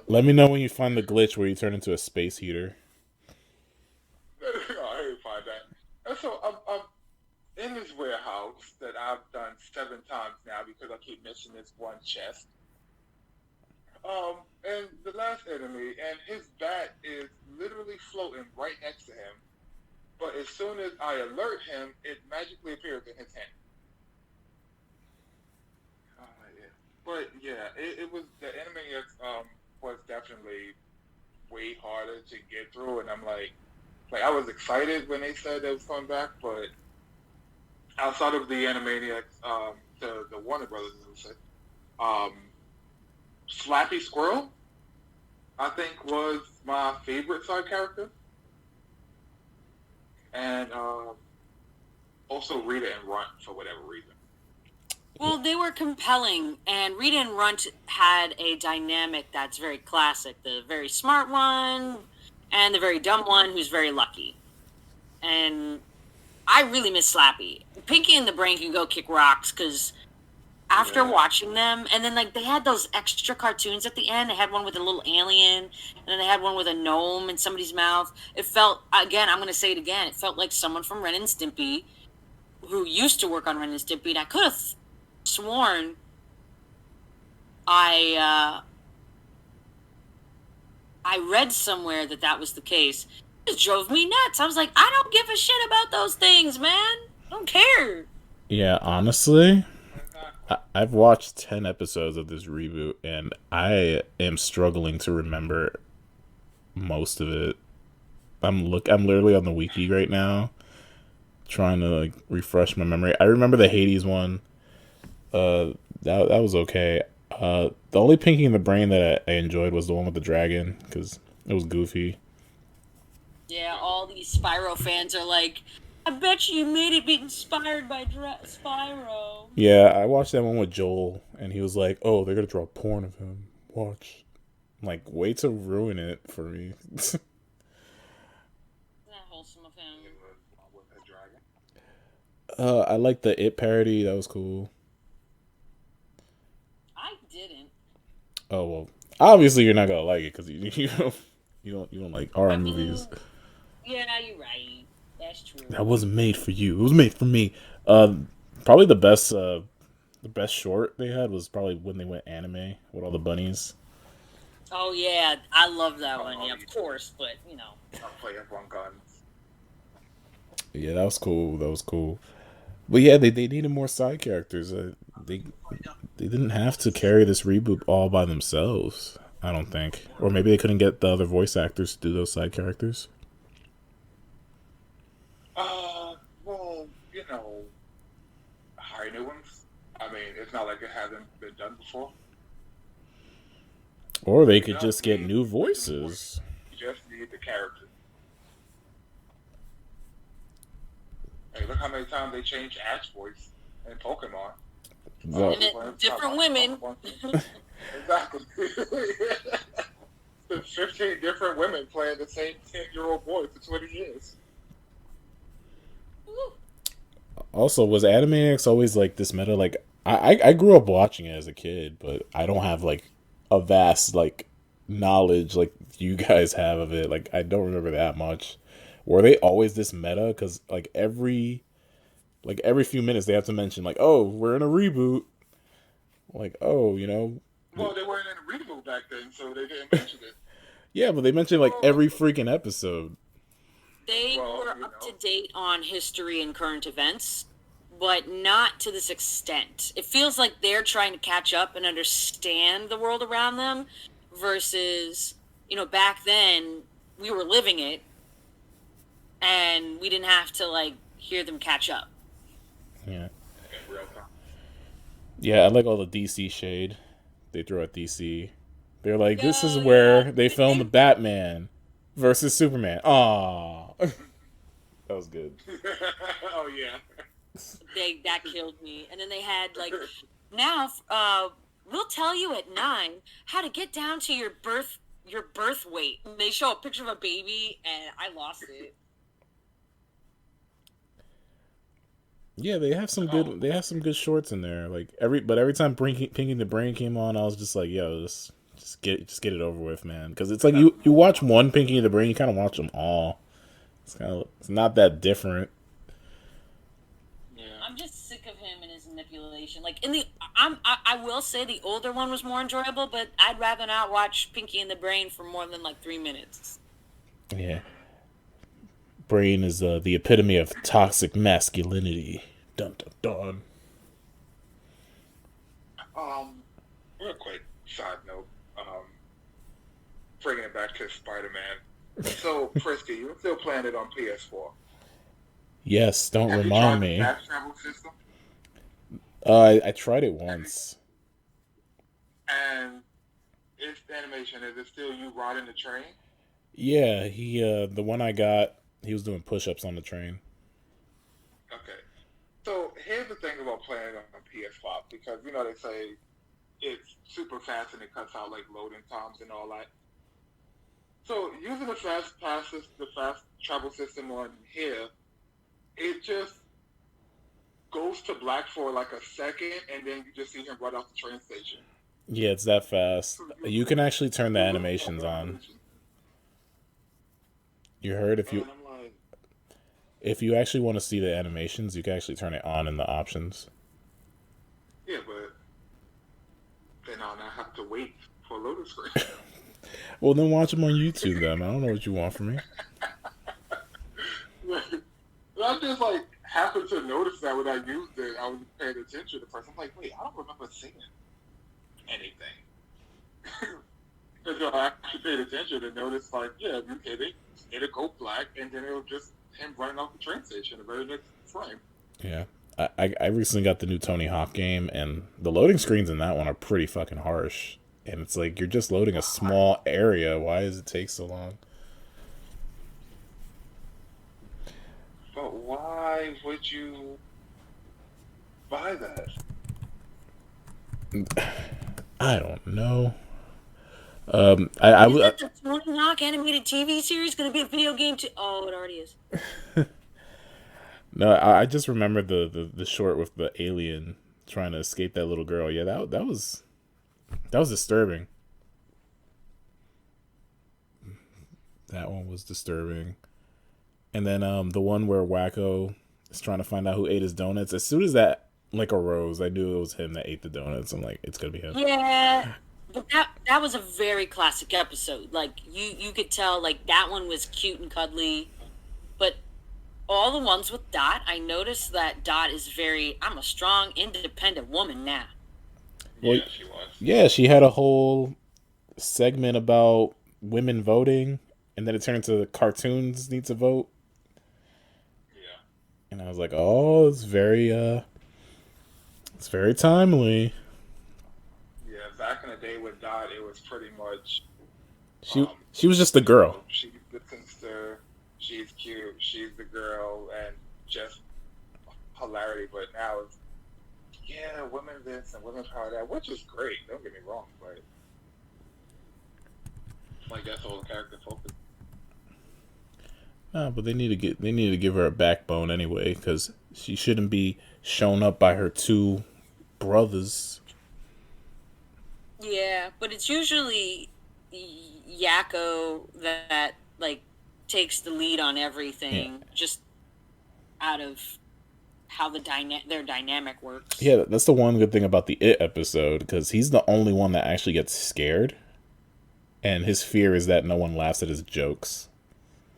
Let me know when you find the glitch where you turn into a space heater. I didn't find that. And so I'm in this warehouse that I've done 7 times now because I keep missing this one chest. And the last enemy, and his bat is literally floating right next to him. But as soon as I alert him, it magically appears in his hand. Yeah. But yeah, it was the enemy was definitely way harder to get through, and I'm like I was excited when they said they was coming back, but outside of the Animaniacs, the Warner Brothers, Slappy Squirrel, I think was my favorite side character, and also Rita and Runt for whatever reason. Well, they were compelling, and Rita and Runt had a dynamic that's very classic. The very smart one, and the very dumb one who's very lucky. And I really miss Slappy. Pinky and the Brain can go kick rocks, because after watching them, and then like they had those extra cartoons at the end. They had one with a little alien, and then they had one with a gnome in somebody's mouth. It felt, again, I'm going to say it again, it felt like someone from Ren and Stimpy, who used to work on Ren and Stimpy, and I could have sworn I read somewhere that was the case. It just drove me nuts. I was like, I don't give a shit about those things, man. I don't care. Yeah, honestly, I've watched 10 episodes of this reboot, and I am struggling to remember most of it. I'm literally on the wiki right now, trying to like refresh my memory. I remember the Hades one. That was okay. The only Pinky in the Brain that I enjoyed was the one with the dragon, because it was goofy. Yeah, all these Spyro fans are like, I bet you made it be inspired by Spyro. Yeah, I watched that one with Joel, and he was like, "Oh, they're gonna draw porn of him. Watch." I'm like, way to ruin it for me. Isn't that wholesome of him? I like the It parody. That was cool. I didn't. Oh well, obviously you're not gonna like it because you don't like horror movies. Yeah, you're right. That's true. That wasn't made for you. It was made for me. Probably the best short they had was probably when they went anime with all the bunnies. Oh yeah, I love that one. Yeah, of course, but I'll play F1 Guns. Yeah, that was cool. That was cool. But yeah, they needed more side characters. They didn't have to carry this reboot all by themselves. I don't think, or maybe they couldn't get the other voice actors to do those side characters. Well, hire new ones. I mean, it's not like it hasn't been done before. Or they You could don't just get need new the voice. voices. You just need the character. Hey, look how many times they changed Ash voice in Pokemon. Well, And different women. Exactly. There's 15 different women playing the same 10-year-old boy for 20 years. also, was Animaniacs always like this meta? Like, I grew up watching it as a kid, but I don't have like a vast like knowledge like you guys have of it. Like, I don't remember that much. Were they always this meta? Because like every few minutes they have to mention like, oh, we're in a reboot. Like, oh, Well, they weren't in a reboot back then, so they didn't mention it. yeah, but they mentioned like every freaking episode. They were up to date on history and current events, but not to this extent. It feels like they're trying to catch up and understand the world around them versus, back then we were living it and we didn't have to like hear them catch up. Yeah. In real time. Yeah, I like all the DC shade they throw at DC. They're like, this is Oh, where yeah. they filmed Batman versus Superman. Aww. That was good. Oh, yeah. That killed me. And then they had like, now we'll tell you at 9 how to get down to your birth weight. And they show a picture of a baby and I lost it. Yeah, they have some good shorts in there. Like every time Pinky the Brain came on, I was just like, yo, just get it over with, man. Because it's like you watch one Pinky the Brain, you kind of watch them all. It's not that different. Yeah. I'm just sick of him and his manipulation. Like I will say the older one was more enjoyable, but I'd rather not watch Pinky and the Brain for more than like 3 minutes. Yeah. Brain is the epitome of toxic masculinity. Dun dun dun. Real quick side note. Bringing it back to Spider-Man. So, Prisky, you're still playing it on PS4. Yes, don't Have remind you me. tried the fast travel system? I tried it once. And its animation, is it still you riding the train? Yeah, the one I got, he was doing push-ups on the train. Okay. So here's the thing about playing it on PS5, because they say it's super fast and it cuts out like loading times and all that. So using the fast travel system on here, it just goes to black for like a second, and then you just see him right off the train station. Yeah, it's that fast. You can actually turn the animations on. You heard if you actually want to see the animations, you can actually turn it on in the options. Yeah, but then I'll not have to wait for a loading screen. Well, then watch them on YouTube, then. I don't know what you want from me. I just like happened to notice that when I used it, I was paying attention to first. I'm like, wait, I don't remember seeing anything. And so I actually paid attention and noticed, like, yeah, you hit it, it'll go black, and then it'll just him running off the train station the very next frame. Yeah. I recently got the new Tony Hawk game, and the loading screens in that one are pretty fucking harsh. And it's like, you're just loading a small area. Why does it take so long? But why would you buy that? I don't know. Is the Tony Hawk animated TV series going to be a video game too? Oh, it already is. No, I just remember the short with the alien trying to escape that little girl. Yeah, that was disturbing. That one was disturbing. And then the one where Wacko is trying to find out who ate his donuts. As soon as that like arose, I knew it was him that ate the donuts. I'm like, it's gonna be him. Yeah, but that was a very classic episode. Like you could tell like that one was cute and cuddly, but all the ones with Dot, I noticed that Dot is I'm a strong, independent woman now. Well, yeah, she was. Yeah, she had a whole segment about women voting, and then it turned into cartoons need to vote. Yeah. And I was like, oh, it's very timely. Yes, I back in the day with Dot, it was pretty much She was just the girl. she's the sister, she's cute, she's the girl, and just hilarity. But now it's women this and women power that, which is great. Don't get me wrong, but like that's all the character focus. No, but they need to give her a backbone anyway, because she shouldn't be shown up by her two brothers. Yeah, but it's usually Yakko that like takes the lead on everything, just out of how their dynamic works. Yeah, that's the one good thing about the It episode, because he's the only one that actually gets scared, and his fear is that no one laughs at his jokes.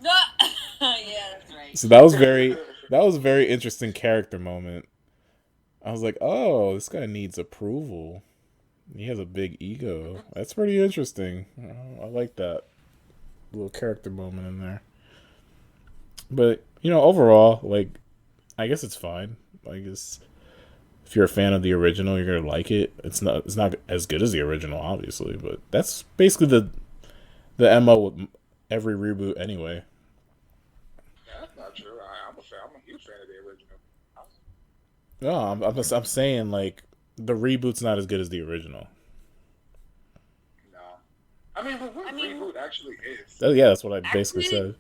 Yeah, that's right. So that was a very interesting character moment. I was like, oh, this guy needs approval. He has a big ego. That's pretty interesting. I like that little character moment in there. But, overall, like, I guess it's fine. I guess if you're a fan of the original, you're gonna like it. It's not as good as the original, obviously, but that's basically the MO with every reboot anyway. Yeah, that's not true. I'm a huge fan of the original. No, I'm saying, like, the reboot's not as good as the original. No, I mean, but what reboot actually is? Yeah, that's what I basically said.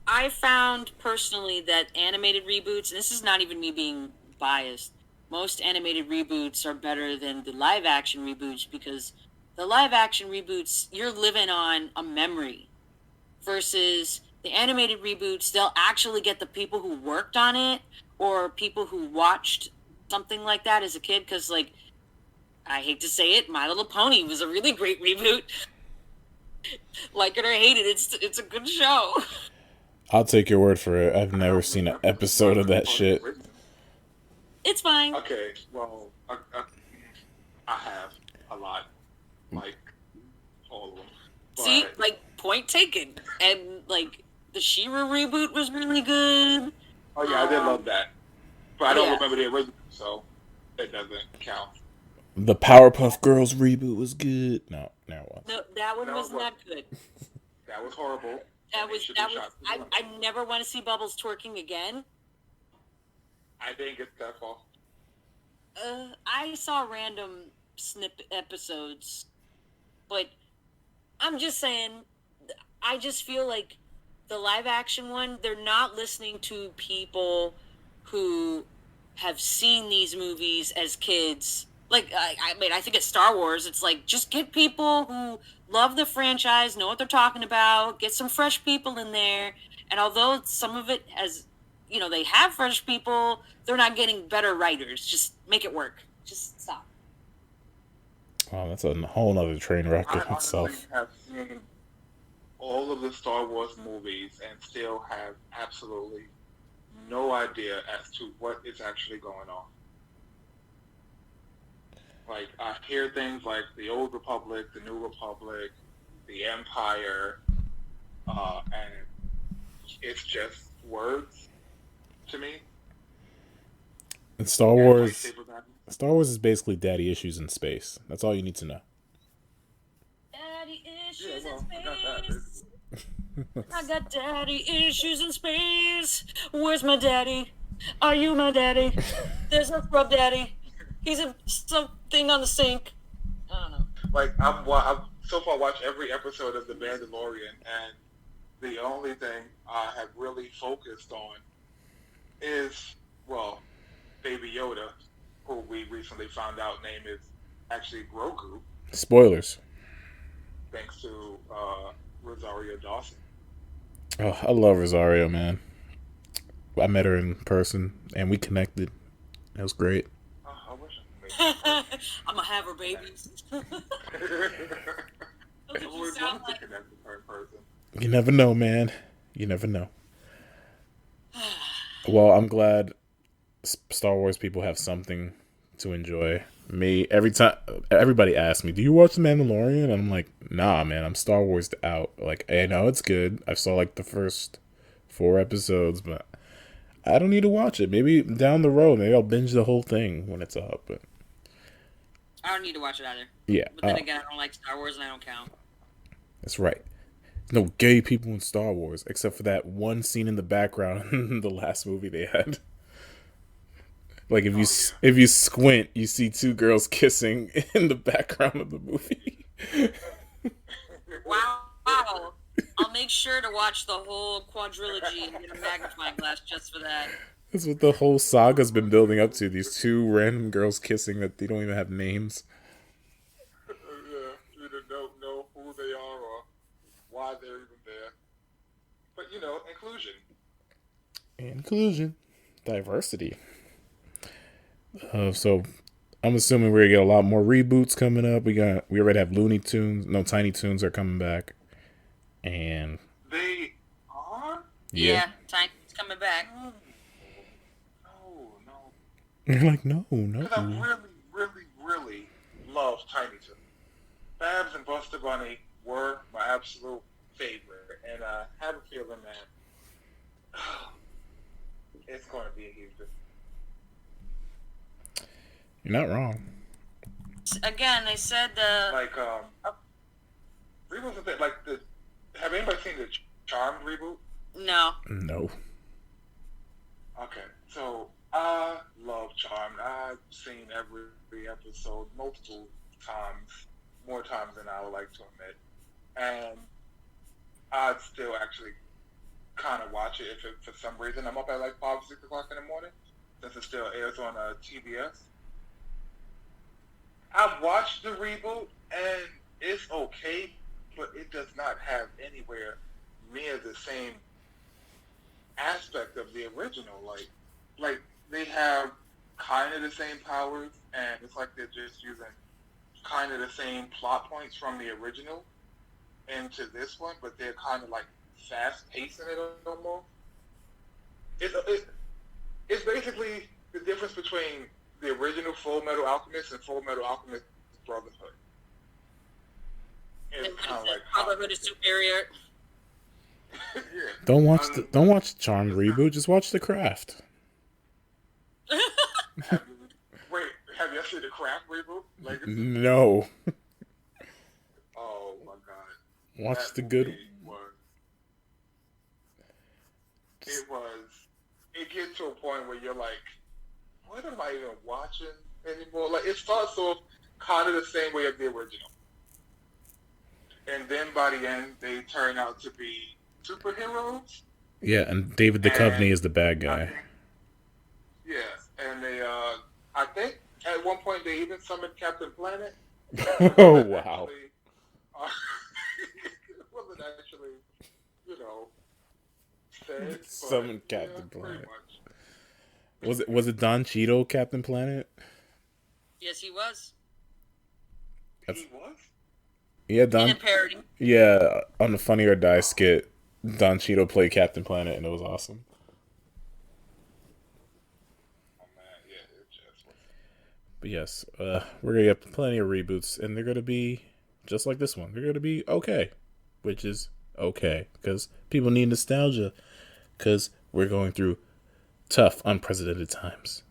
I found personally that animated reboots, and this is not even me being biased, most animated reboots are better than the live action reboots, because the live action reboots, you're living on a memory, versus the animated reboots, they'll actually get the people who worked on it or people who watched something like that as a kid, because, like, I hate to say it, My Little Pony was a really great reboot. Like it or hate it, it's a good show. I'll take your word for it. I've never seen an episode of that shit. It's fine. Okay, well, I have a lot, like all of them. See, like, point taken. And, like, the She-Ra reboot was really good. Oh yeah, I did love that, but I don't remember the original, so it doesn't count. The Powerpuff Girls reboot was good. No, that one was not good. That was horrible. I never want to see Bubbles twerking again. I think it's that fault. I saw random snippet episodes, but I'm just saying, I just feel like the live action one, they're not listening to people who have seen these movies as kids. Like, I mean, I think it's Star Wars. It's like, just get people who love the franchise, know what they're talking about, get some fresh people in there. And although some of it has, they have fresh people, they're not getting better writers. Just make it work. Just stop. Oh, that's a whole other train wreck in itself. I have seen all of the Star Wars movies and still have absolutely no idea as to what is actually going on. Like, I hear things like the Old Republic, the New Republic, the Empire, and it's just words to me. And Star Wars is basically daddy issues in space. That's all you need to know. Daddy issues in space. I got daddy issues in space. Where's my daddy? Are you my daddy? There's no scrub daddy. He's something on the sink. I don't know. Like, I've so far watched every episode of The Mandalorian, and the only thing I have really focused on is, well, Baby Yoda, who we recently found out name is actually Grogu. Spoilers. Thanks to Rosario Dawson. Oh, I love Rosario, man. I met her in person, and we connected. It was great. I wish I could make I'm gonna have her babies. I've always wanted to connect with her in person. You never know, man. You never know. Well, I'm glad Star Wars people have something to enjoy. Me, every time everybody asks me, "Do you watch The Mandalorian?" And I'm like, "Nah, man. I'm Star Wars out." Like, I know it's good. I saw like the first 4 episodes, but I don't need to watch it. Maybe down the road, maybe I'll binge the whole thing when it's up. But I don't need to watch it either. Yeah. But then again, I don't like Star Wars and I don't count. That's right. No gay people in Star Wars, except for that one scene in the background in the last movie they had. Like if you squint, you see two girls kissing in the background of the movie. Wow. I'll make sure to watch the whole quadrilogy and get a magnifying glass just for that. That's what the whole saga's been building up to. These two random girls kissing that they don't even have names. Yeah, you don't know who they are or why they're even there. But, inclusion. Inclusion. Diversity. So I'm assuming we're gonna get a lot more reboots coming up. We already have Looney Tunes. No, Tiny Toons are coming back. And they are? Yeah, Tiny's coming back. No. You're like, no. Because I really, really, really love Tiny Toons. Babs and Buster Bunny were my absolute favorite. And I have a feeling that it's going to be a huge business. You're not wrong. Again, they said reboots a bit like have anybody seen the Charmed reboot? No. No. Okay, so I love Charmed. I've seen every episode multiple times, more times than I would like to admit, and I'd still actually kind of watch it if for some reason I'm up at like 5, 6 o'clock in the morning, since it still airs on TBS. I've watched the reboot, and it's okay, but it does not have anywhere near the same aspect of the original. Like they have kind of the same powers, and it's like they're just using kind of the same plot points from the original into this one, but they're kind of like fast pacing it almost. It's basically the difference between the original Full Metal Alchemist and Full Metal Alchemist Brotherhood. It's kind of like Brotherhood is superior. Yeah. Don't watch the Charmed reboot. Just watch The Craft. Have you seen the Craft reboot? Legacy? No. Oh my god. Watch That the good. It gets to a point where you're like, what am I even watching anymore? Like, it starts off kind of the same way as the original. And then by the end, they turn out to be superheroes. Yeah, and David Duchovny is the bad guy. Yes, and they, I think at one point they even summoned Captain Planet. Oh, wow. It wasn't actually, said. Summoned Captain Planet. Was it Don Cheadle, Captain Planet? Yes, he was. He was? Yeah, Don. In a parody. Yeah, on the Funny or Die skit, Don Cheadle played Captain Planet, and it was awesome. Oh man, yeah, it just was. But yes, we're gonna get plenty of reboots, and they're gonna be just like this one. They're gonna be okay, which is okay because people need nostalgia, because we're going through tough, unprecedented times.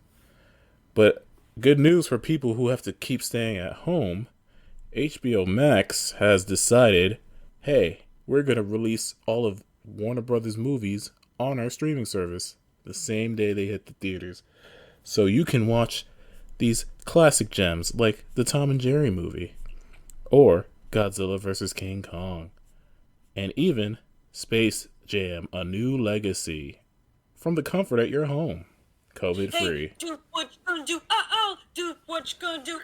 But good news for people who have to keep staying at home. HBO Max has decided, hey, we're going to release all of Warner Brothers movies on our streaming service the same day they hit the theaters. So you can watch these classic gems like the Tom and Jerry movie, or Godzilla vs. King Kong, and even Space Jam: A New Legacy from the comfort at your home, COVID free. Hey, do what you gonna do? Do what you gonna do?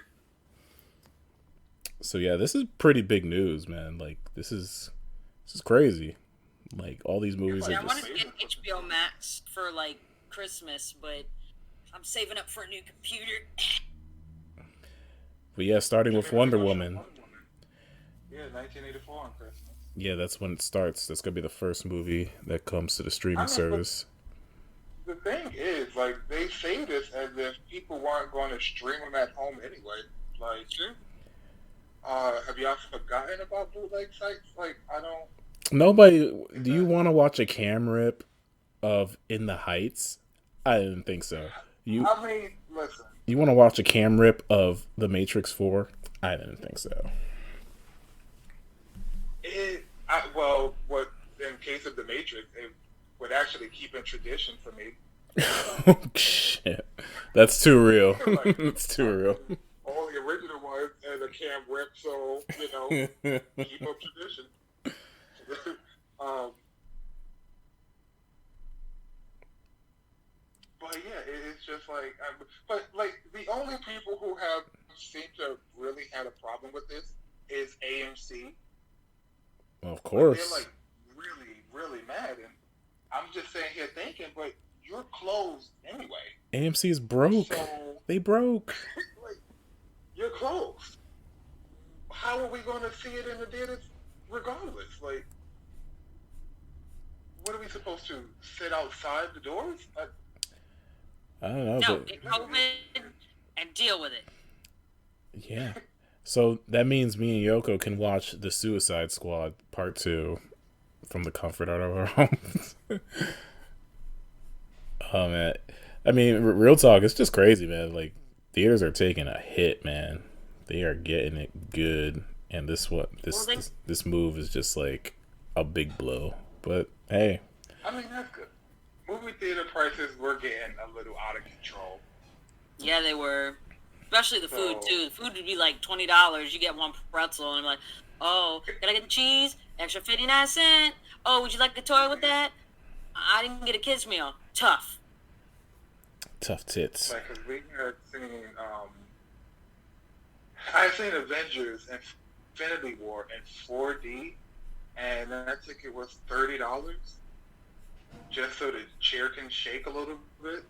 So yeah, this is pretty big news, man. Like this is crazy. Like all these movies I are wanted just. to get HBO Max for like Christmas, but I'm saving up for a new computer. But yeah, starting with Wonder Woman. Yeah, 1984 on Christmas. Yeah, that's when it starts. That's gonna be the first movie that comes to the streaming service. The thing is, like, they say this as if people weren't going to stream them at home anyway. Like, have y'all forgotten about bootleg sites? Like, I don't. Nobody. Do you want to watch a cam rip of In the Heights? I didn't think so. I mean, listen. You want to watch a cam rip of The Matrix 4? I didn't think so. What in case of The Matrix, it would actually keep in tradition for me. Oh, shit. That's too real. Like, It's too real. all the original ones and a cam rip, so, keep up tradition. But yeah, it's just like, but like the only people who have seem to have really had a problem with this is AMC. Of Like, course. they're like really, really mad, and I'm just sitting here thinking, but you're closed anyway. AMC is broke. So They broke. like, you're closed. How are we going to see it in the theaters regardless? Like, what are we supposed to sit outside the doors? I don't know. No, But get COVID and deal with it. yeah. So that means me and Yoko can watch The Suicide Squad Part 2 from the comfort of our homes. Oh, man. I mean, real talk, it's just crazy, man. Like, theaters are taking a hit, man. They are getting it good. And this move is just like a big blow. But, hey. I mean, that's good. Movie theater prices were getting a little out of control. Yeah, they were. Especially the food, too. The food would be like $20. You get one pretzel, and I'm like, oh, can I get the cheese? Extra 59 cents. Oh, would you like the toy with that? I didn't get a kids meal. Tough tits. Like, because we had seen, I seen Avengers Infinity War in 4D, and that ticket was $30. Just so the chair can shake a little bit.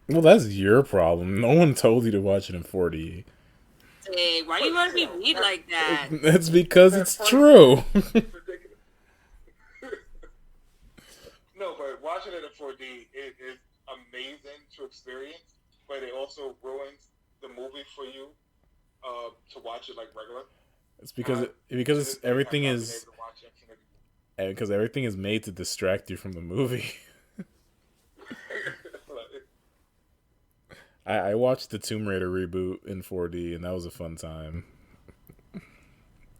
Well, that's your problem. No one told you to watch it in 4D. Hey, why you want to be mean like that? That's because it's true. No, but watching it in 4D is amazing to experience, but it also ruins the movie for you to watch it like regular. It's because everything is made to distract you from the movie. I watched the Tomb Raider reboot in 4D, and that was a fun time.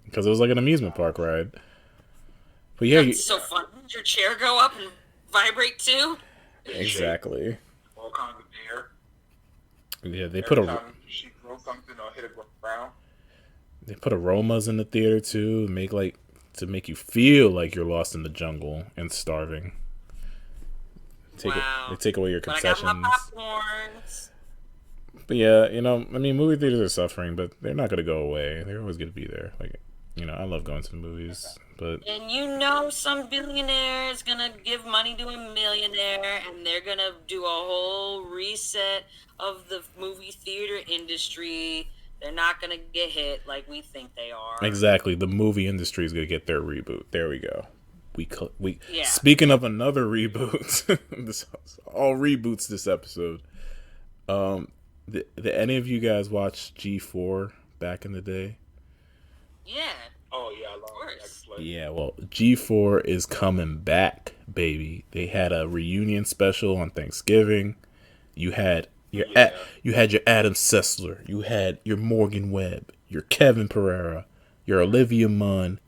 Because it was like an amusement park ride. But yeah, That's so fun. Did your chair go up and vibrate too? Exactly. All kinds of air. Yeah, they Every time she throws something or hit it ground. They put aromas in the theater too, to make you feel like you're lost in the jungle and starving. They take away your concessions. But I got my popcorns. But yeah, I mean, movie theaters are suffering, but they're not gonna go away. They're always gonna be there. Like, I love going to the movies, but some billionaire is gonna give money to a millionaire, and they're gonna do a whole reset of the movie theater industry. They're not gonna get hit like we think they are. Exactly, the movie industry is gonna get their reboot. There we go. Yeah. Speaking of another reboot, all reboots this episode. Did any of you guys watch G4 back in the day? Yeah. Oh yeah, I love it. Yeah, well, G4 is coming back, baby. They had a reunion special on Thanksgiving. You had your Adam Sessler, you had your Morgan Webb, your Kevin Pereira, your Olivia Munn.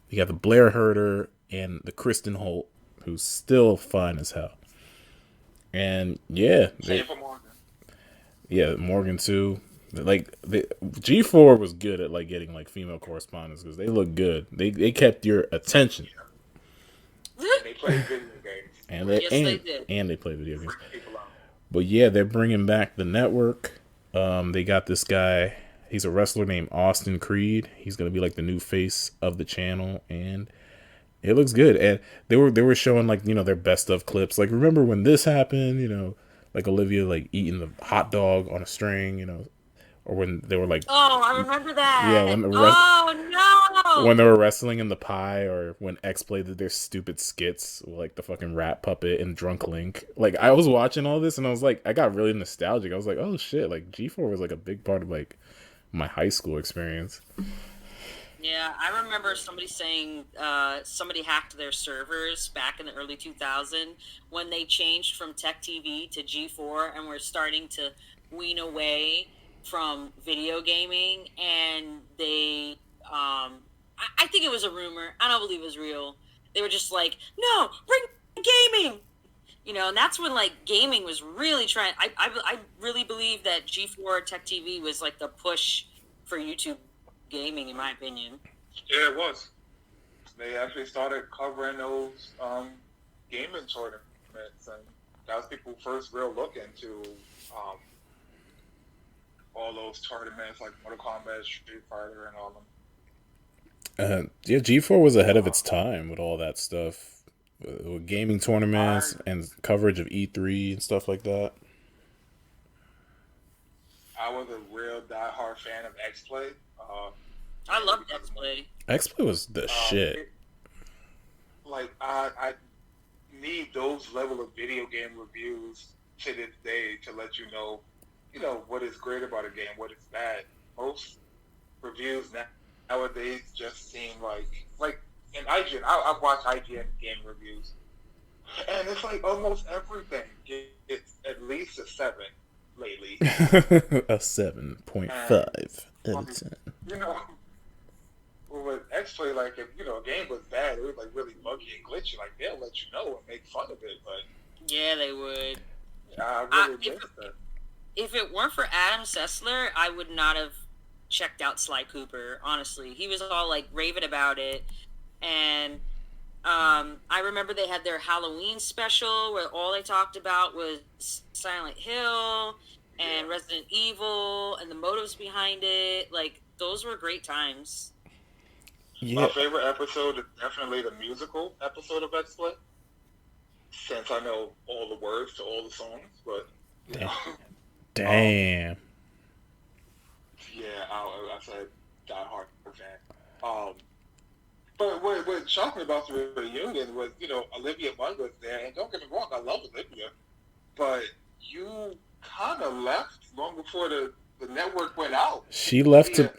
You got the Blair Herter and the Kristen Holt, who's still fine as hell. And yeah, Morgan too. Like G4 was good at like getting like female correspondents because they look good. They kept your attention. And they played video games. And they play video games. But yeah, they're bringing back the network. They got this guy. He's a wrestler named Austin Creed. He's gonna be like the new face of the channel, and it looks good. And they were showing like their best of clips. Like, remember when this happened? Like Olivia like eating the hot dog on a string. Or when they were like, oh, I remember that. Yeah, no, when they were wrestling in the pie, or when X played their stupid skits, like the fucking rat puppet and Drunk Link. Like, I was watching all this and I was like, I got really nostalgic. I was like, oh shit, like G4 was like a big part of like my high school experience. Yeah, I remember somebody saying somebody hacked their servers back in the early 2000s when they changed from Tech TV to G4 and were starting to wean away from video gaming, and I think it was a rumor. I don't believe it was real. They were just like, no, bring gaming. And that's when like gaming was really trying. I really believe that G4 Tech TV was like the push for YouTube gaming, in my opinion. Yeah, it was. They actually started covering those gaming tournaments, and that was people's first real look into um, all those tournaments like Mortal Kombat, Street Fighter, and all them. Yeah, G4 was ahead of its time with all that stuff, with gaming I tournaments and coverage of E3 and stuff like that. I was a real diehard fan of X Play. I love because X Play. X-Play was the shit. I need those level of video game reviews to this day to let what is great about a game, what is bad. Most reviews nowadays just seem like in IGN. I've watched IGN game reviews, and it's like almost everything it's at least a 7 lately. A 7.5 out of 10. You know, with X-Play, like if a game was bad, it was like really buggy and glitchy. Like they'll let you know and make fun of it, but Yeah, they would. I really miss that. If it weren't for Adam Sessler, I would not have checked out Sly Cooper. Honestly, he was all like raving about it, and I remember they had their Halloween special where all they talked about was Silent Hill and Resident Evil and the motives behind it. Like those were great times. Yeah. My favorite episode is definitely the musical episode of X-Play, since I know all the words to all the songs. But Damn. yeah, I said Die Hard fan. But what shocked me about the reunion was, Olivia Munn was there, and don't get me wrong, I love Olivia, but you kind of left long before the network went out. She left to.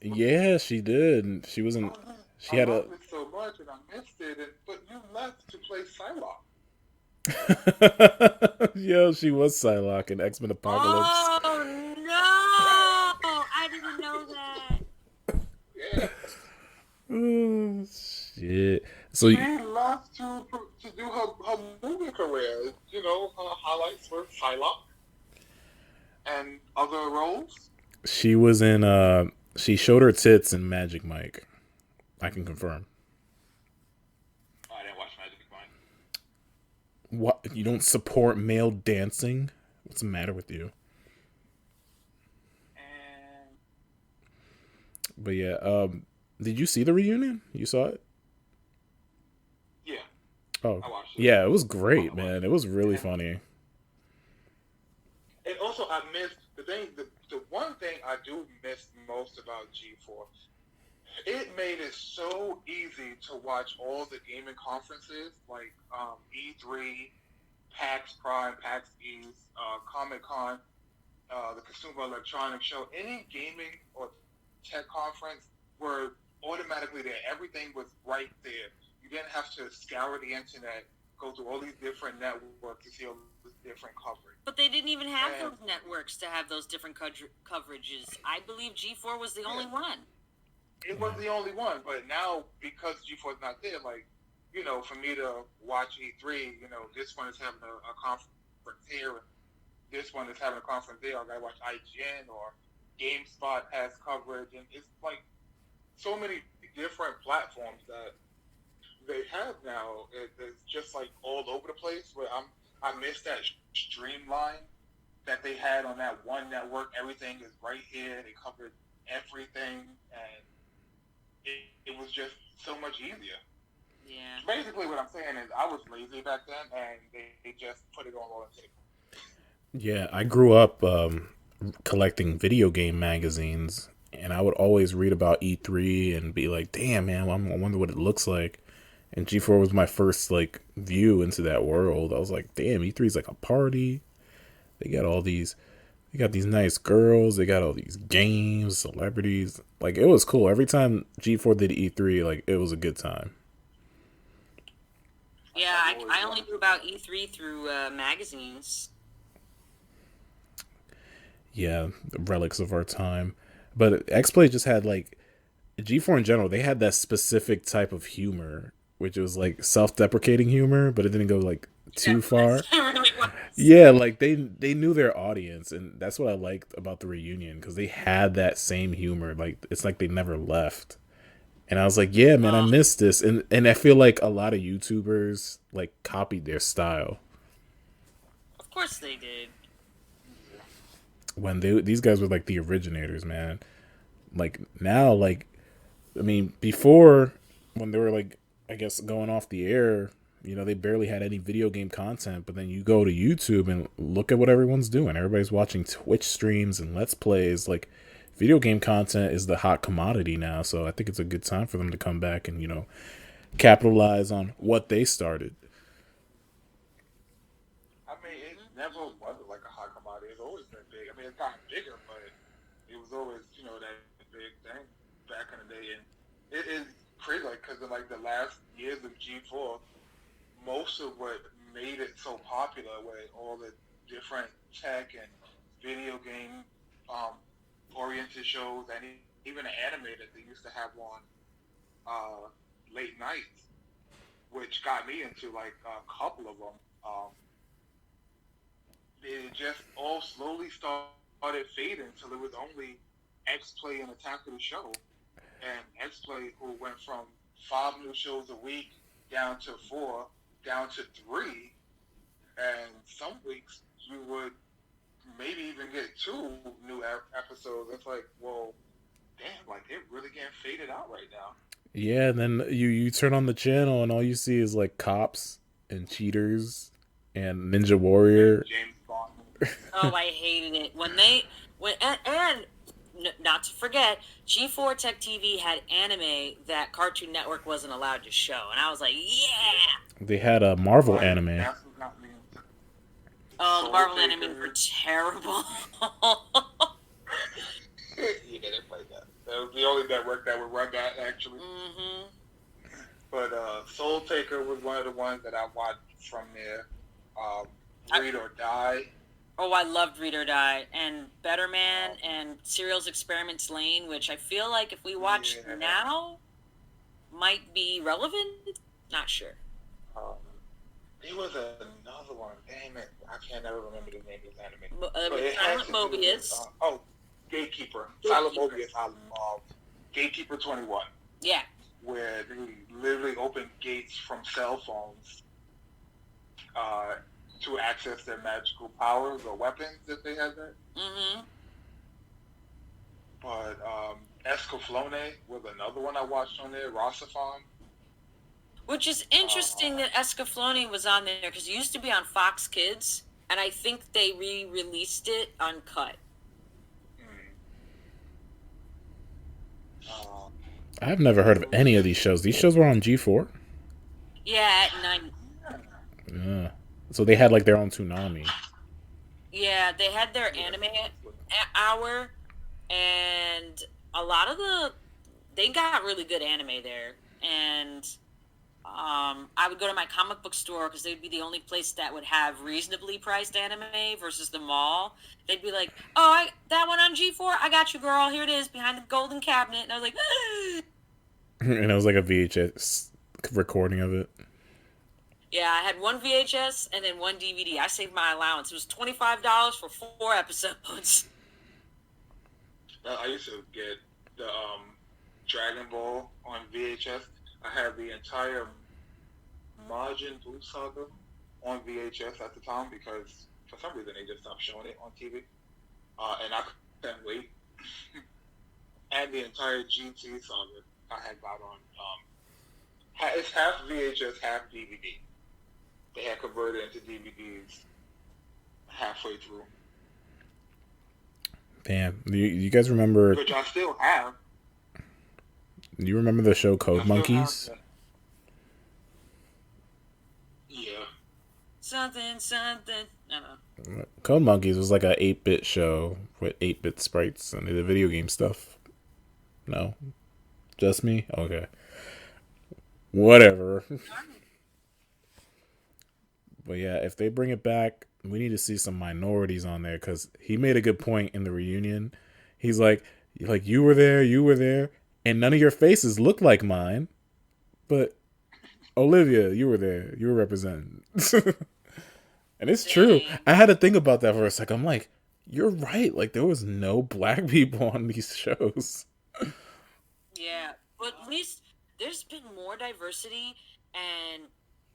Yeah, she did. She wasn't. She had I a. loved it so much, and I missed it. But you left to play Psylocke. Yo, she was Psylocke in X-Men Apocalypse. Oh no! I didn't know that. Yeah. Oh shit! So She left to do her movie career. Her highlights were Psylocke and other roles. she was in. She showed her tits in Magic Mike. I can confirm. I didn't watch Magic Mike. What? You don't support male dancing? What's the matter with you? And But yeah, did you see the reunion? You saw it? yeah, Oh, I watched it. yeah, it was great, man. It was really funny. And also, I missed the one thing I do miss most about G4. It made it so easy to watch all the gaming conferences like E3, PAX Prime, PAX East, Comic Con, the Consumer Electronics Show. Any gaming or tech conference were automatically there. Everything was right there. You didn't have to scour the internet, go through all these different networks to see all this different coverage. But they didn't even have those networks to have those different coverages. I believe G4 was the only one. It was the only one, but now because G4 is not there, for me to watch E3, this one is having a conference here, and this one is having a conference there. I gotta watch IGN or GameSpot has coverage, and it's like so many different platforms that they have now. It's just like all over the place. Where I miss that streamline that they had on that one network. Everything is right here. They covered everything, and it was just so much easier. Yeah. Basically, what I'm saying is I was lazy back then, and they just put it on the table. Yeah, I grew up collecting video game magazines, and I would always read about E3 and be like, damn, man, I wonder what it looks like. And G4 was my first, view into that world. I was like, damn, E3 is like a party. They got these nice girls. They got all these games, celebrities. It was cool. Every time G4 did E3, it was a good time. Yeah, I only knew about E3 through magazines. Yeah, the relics of our time. But X Play just had like G4 in general. They had that specific type of humor, which was like self-deprecating humor, but it didn't go like Yeah, too far. it really was. Yeah, like they knew their audience, and that's what I liked about the reunion because they had that same humor. Like it's like they never left. And I was like, yeah, man, I Uh, missed this, and I feel like a lot of YouTubers like copied their style of course they did. when these guys were like the originators, man. Like now, like I mean, before when they were like, I guess going off the air, they barely had any video game content. But then you go to YouTube and look at what everyone's doing. Everybody's watching Twitch streams and Let's Plays. Like, video game content is the hot commodity now. So I think it's a good time for them to come back and capitalize on what they started. I mean, it never was like a hot commodity. It's always been big. I mean, it's gotten bigger, but it was always, that big thing back in the day. And it is crazy, like, because in, like, the last years of G4, most of what made it so popular with all the different tech and video game oriented shows and even the anime that they used to have on late nights, which got me into, like, a couple of them. It just all slowly started fading until it was only X Play and Attack of the Show. And X Play, who went from 5 new shows a week down to 4, down to 3, and some weeks you would maybe even get 2 new episodes. It's like, well, damn, like they're really getting faded out right now. Yeah, and then you turn on the channel and all you see is like cops and cheaters and Ninja Warrior. James Bond. Oh, I hated it and not to forget, G4 Tech TV had anime that Cartoon Network wasn't allowed to show, and I was like, yeah. They had a Marvel anime. That's what got me into Oh, the Marvel Taker. anime were terrible. Yeah, they played that. That was the only network that would run that, actually. Mm-hmm. But Soul Taker was one of the ones that I watched from there. Read or Die. Oh, I loved Read or Die and Better Man and Serial's Experiments Lane, which I feel like if we watch now might be relevant. Not sure. There was another one. Damn it, I can't never remember the name of this anime. Silent Mobius. Gatekeeper. Silent Mobius. I love Gatekeeper 21. Yeah. Where they literally open gates from cell phones to access their magical powers or weapons if they have that. Mm-hmm. But Escaflowne was another one I watched on there. Rossifon. Which is interesting that Escaflowne was on there because it used to be on Fox Kids, and I think they re-released it uncut. I've never heard of any of these shows. These shows were on G4? Yeah, at 9. Yeah. So they had like their own Toonami. Yeah, they had their anime hour, and a lot of they got really good anime there. And I would go to my comic book store because they'd be the only place that would have reasonably priced anime versus the mall. They'd be like, "Oh, that one on G4, I got you, girl. Here it is behind the golden cabinet." And I was like, ah. And it was like a VHS recording of it. Yeah, I had one VHS and then one DVD. I saved my allowance. It was $25 for 4 episodes. I used to get the Dragon Ball on VHS. I had the entire Majin Buu saga on VHS at the time because for some reason they just stopped showing it on TV. And I couldn't wait. And the entire GT saga I had got on. It's half VHS, half DVD. They had converted into DVDs halfway through. Damn. You guys remember... Which I still have. Do you remember the show Code Monkeys? Yeah. Something. I don't know. Code Monkeys was like a 8-bit show with 8-bit sprites and the video game stuff. No? Just me? Okay. Whatever. But yeah, if they bring it back, we need to see some minorities on there because he made a good point in the reunion. He's like you were there, and none of your faces look like mine. But Olivia, you were there, you were representing, and it's true. Dang. I had to think about that for a second. I'm like, you're right. Like there was no black people on these shows. Yeah, but at least there's been more diversity and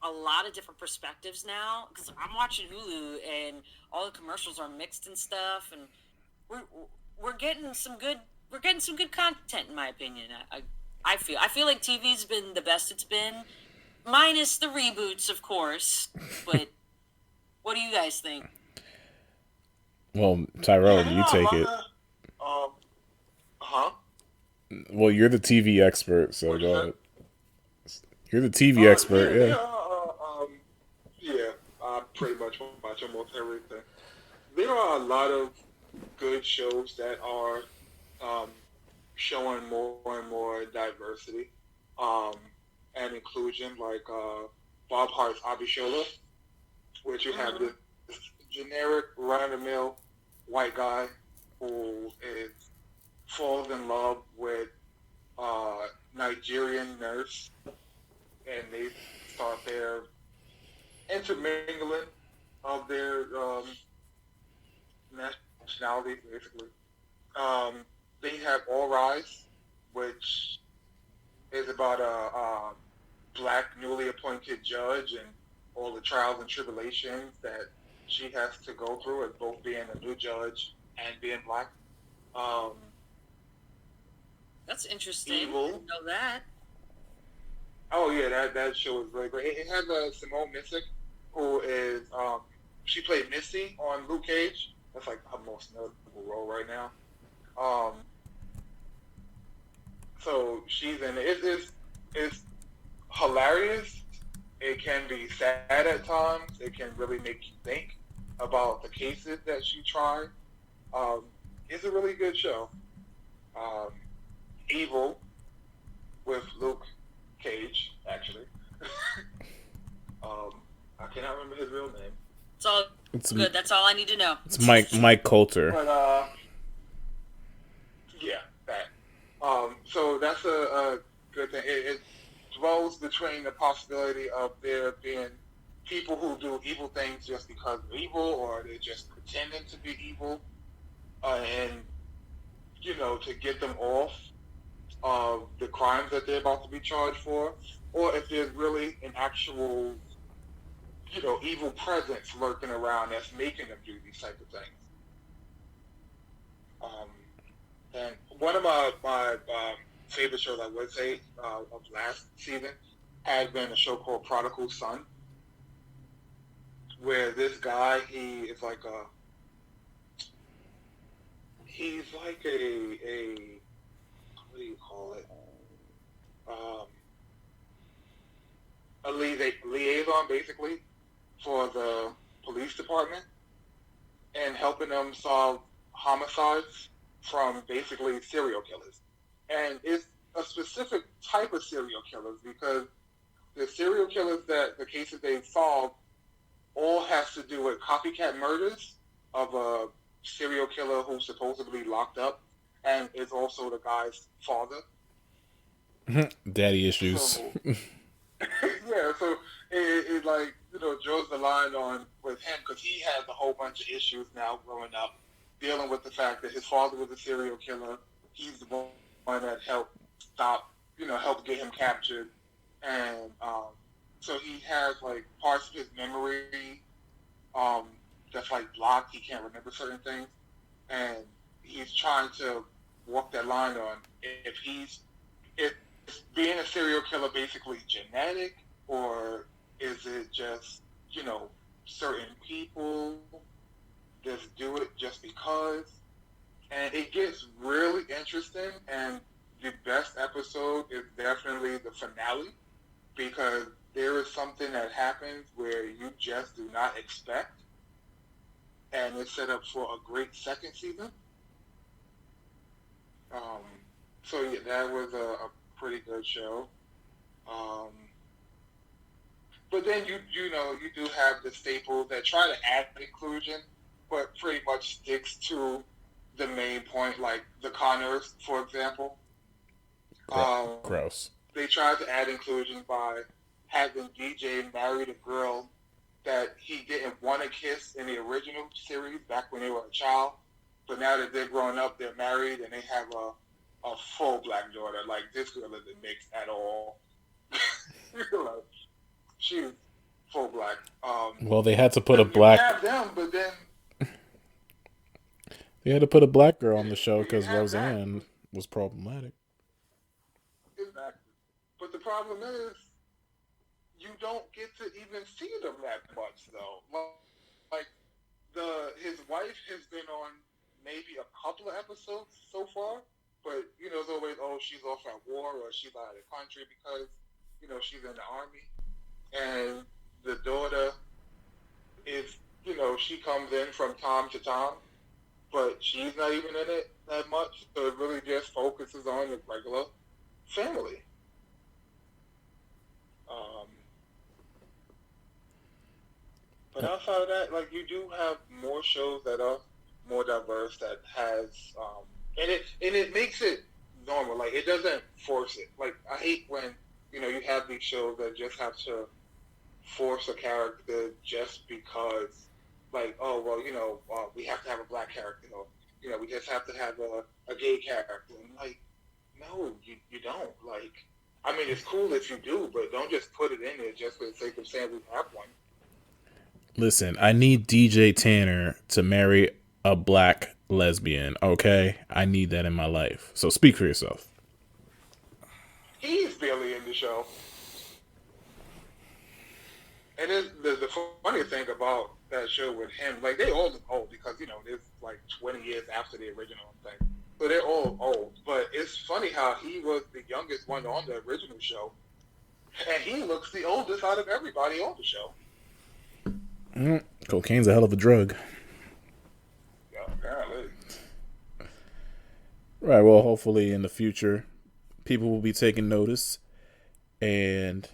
a lot of different perspectives now. Because I'm watching Hulu and all the commercials are mixed and stuff, and we're we're getting some good content in my opinion. I feel like TV's been the best it's been, minus the reboots, of course. But what do you guys think? Well, Yeah, Tyrone, there you are a take lot it. of huh? Well, you're the TV expert, so What'd you go say? ahead. You're the TV expert, Yeah, yeah. there are. Yeah, I pretty much watch almost everything. There are a lot of good shows that are um, showing more and more diversity um, and inclusion, like Bob Hart's Abishola, which you have this generic run-of-the-mill white guy who is falls in love with Nigerian nurse, and they start their intermingling of their nationalities, basically. Um, they have All Rise, which is about a black newly appointed judge and all the trials and tribulations that she has to go through as both being a new judge and being black. Um, That's interesting. Evil. Didn't know that. Oh yeah, that show is really great. It has Simone Missick, who is she played Missy on Luke Cage. That's like her most notable role right now. Um, so she's in it. It's hilarious. It can be sad at times. It can really make you think about the cases that she tried. It's a really good show. Um, Evil with Luke Cage, actually. I cannot remember his real name. It's all It's good. That's all I need to know. it's Mike Coulter. But yeah, that. So that's a good thing. It dwells between the possibility of there being people who do evil things just because they're evil, or they're just pretending to be evil, and to get them off of the crimes that they're about to be charged for, or if there's really an actual evil presence lurking around that's making them do these type of things. Um, and one of my favorite shows, I would say, of last season has been a show called Prodigal Son, where this guy, he's like a what do you call it? A liaison, basically, for the police department and helping them solve homicides from basically serial killers. And it's a specific type of serial killers because the serial killers that the cases they solve all has to do with copycat murders of a serial killer who's supposedly locked up and is also the guy's father. Daddy issues. So, yeah, so it like draws the line on with him because he has a whole bunch of issues now growing up, dealing with the fact that his father was a serial killer. He's the one that helped helped get him captured, and so he has like parts of his memory that's like blocked. He can't remember certain things, and he's trying to walk that line on if being a serial killer basically genetic, or is it just certain people just do it just because? And it gets really interesting, and the best episode is definitely the finale, because there is something that happens where you just do not expect, and it's set up for a great second season. So yeah, that was a pretty good show. But then you know you do have the staples that try to add inclusion, but pretty much sticks to the main point, like the Connors, for example. Gross. They tried to add inclusion by having DJ marry the girl that he didn't want to kiss in the original series back when they were a child. But now that they're grown up, they're married and they have a full black daughter. Like, this girl isn't mixed at all. Like, she's full black. Well, they had to put a black. You have them, but then They had to put a black girl on the show you because have Roseanne that. was problematic. Exactly. But the problem is, you don't get to even see them that much, though. Like his wife has been on maybe a couple of episodes so far, but you know, it's always, oh, she's off at war or she's out of the country because you know she's in the army, and the daughter is, you know, she comes in from time to time, but she's not even in it that much, so it really just focuses on the regular family. But outside of that, like, you do have more shows that are more diverse that has, and it makes it normal. Like, it doesn't force it. Like, I hate when, you know, you have these shows that just have to force a character just because, like, oh, well, you know, we have to have a black character, or, you know, we just have to have a gay character. And, like, no, you don't. Like, I mean, it's cool if you do, but don't just put it in there just for the sake of saying we have one. Listen, I need DJ Tanner to marry a black lesbian, okay? I need that in my life. So speak for yourself. He's barely in the show. And the funny thing about that show with him, like, they all look old because, you know, it's like 20 years after the original thing. So they're all old. But it's funny how he was the youngest one on the original show. And he looks the oldest out of everybody on the show. Cocaine's a hell of a drug. Yeah, apparently. Right, well, hopefully in the future, people will be taking notice and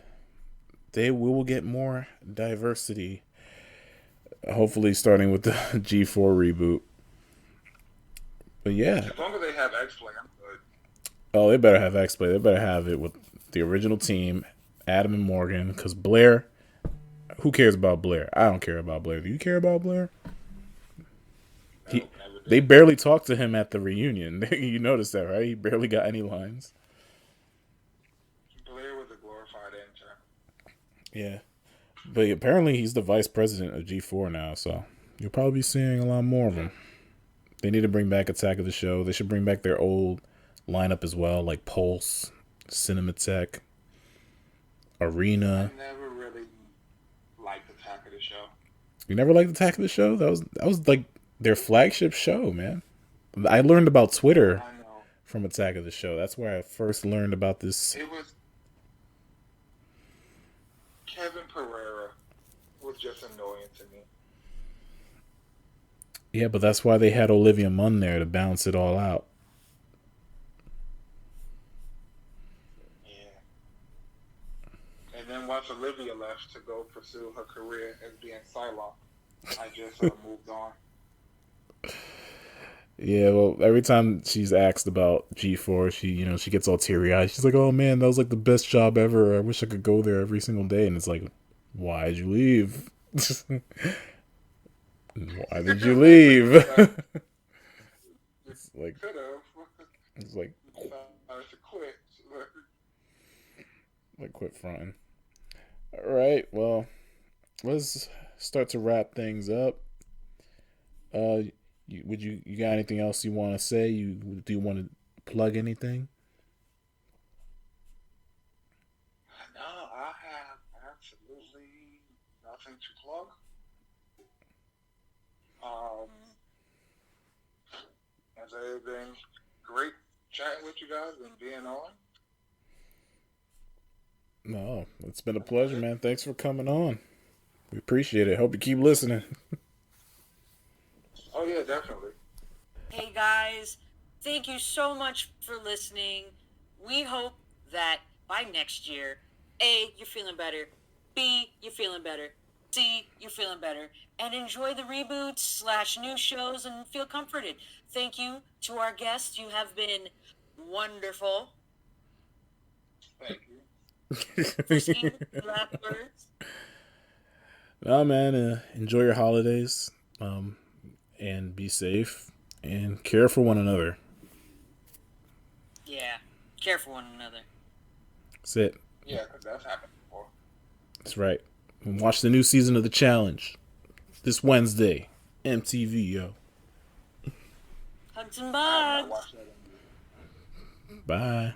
we will get more diversity. Hopefully starting with the G4 reboot. But yeah. As long as they have X-Play, I'm good. Oh, they better have X-Play. They better have it with the original team, Adam and Morgan, because Blair... Who cares about Blair? I don't care about Blair. Do you care about Blair? They barely talked to him at the reunion. You noticed that, right? He barely got any lines. Blair was a glorified intern. Yeah. But apparently he's the vice president of G4 now, so you'll probably be seeing a lot more of him. They need to bring back Attack of the Show. They should bring back their old lineup as well, like Pulse, Cinematech, Arena. I never really liked Attack of the Show. You never liked Attack of the Show? That was like their flagship show, man. I learned about Twitter from Attack of the Show. That's where I first learned about this. It was Kevin Pereira was just annoying to me. Yeah, but that's why they had Olivia Munn there to balance it all out. Yeah. And then once Olivia left to go pursue her career as being Psylocke, I just moved on. Yeah, well, every time she's asked about G4, she gets all teary-eyed. She's like, "Oh man, that was like the best job ever. I wish I could go there every single day." And it's like, why'd you leave? Why did you leave? It's like quit. Like, quit fronting. All right, well, let's start to wrap things up. You got anything else you want to say? Do you want to plug anything? No, I have absolutely nothing to plug. Has it been great chatting with you guys and being on? No, it's been a pleasure, man. Thanks for coming on. We appreciate it. Hope you keep listening. Oh, yeah, definitely. Hey, guys. Thank you so much for listening. We hope that by next year, A, you're feeling better, B, you're feeling better. C, you're feeling better. And enjoy the reboots / new shows and feel comforted. Thank you to our guests. You have been wonderful. Thank you. Christine, last words. Oh man, enjoy your holidays, and be safe and care for one another. Yeah, care for one another. That's it. Yeah, because that's happened before. That's right. And watch the new season of The Challenge this Wednesday. MTV, yo. Hugs and I bugs. watched that. Bye.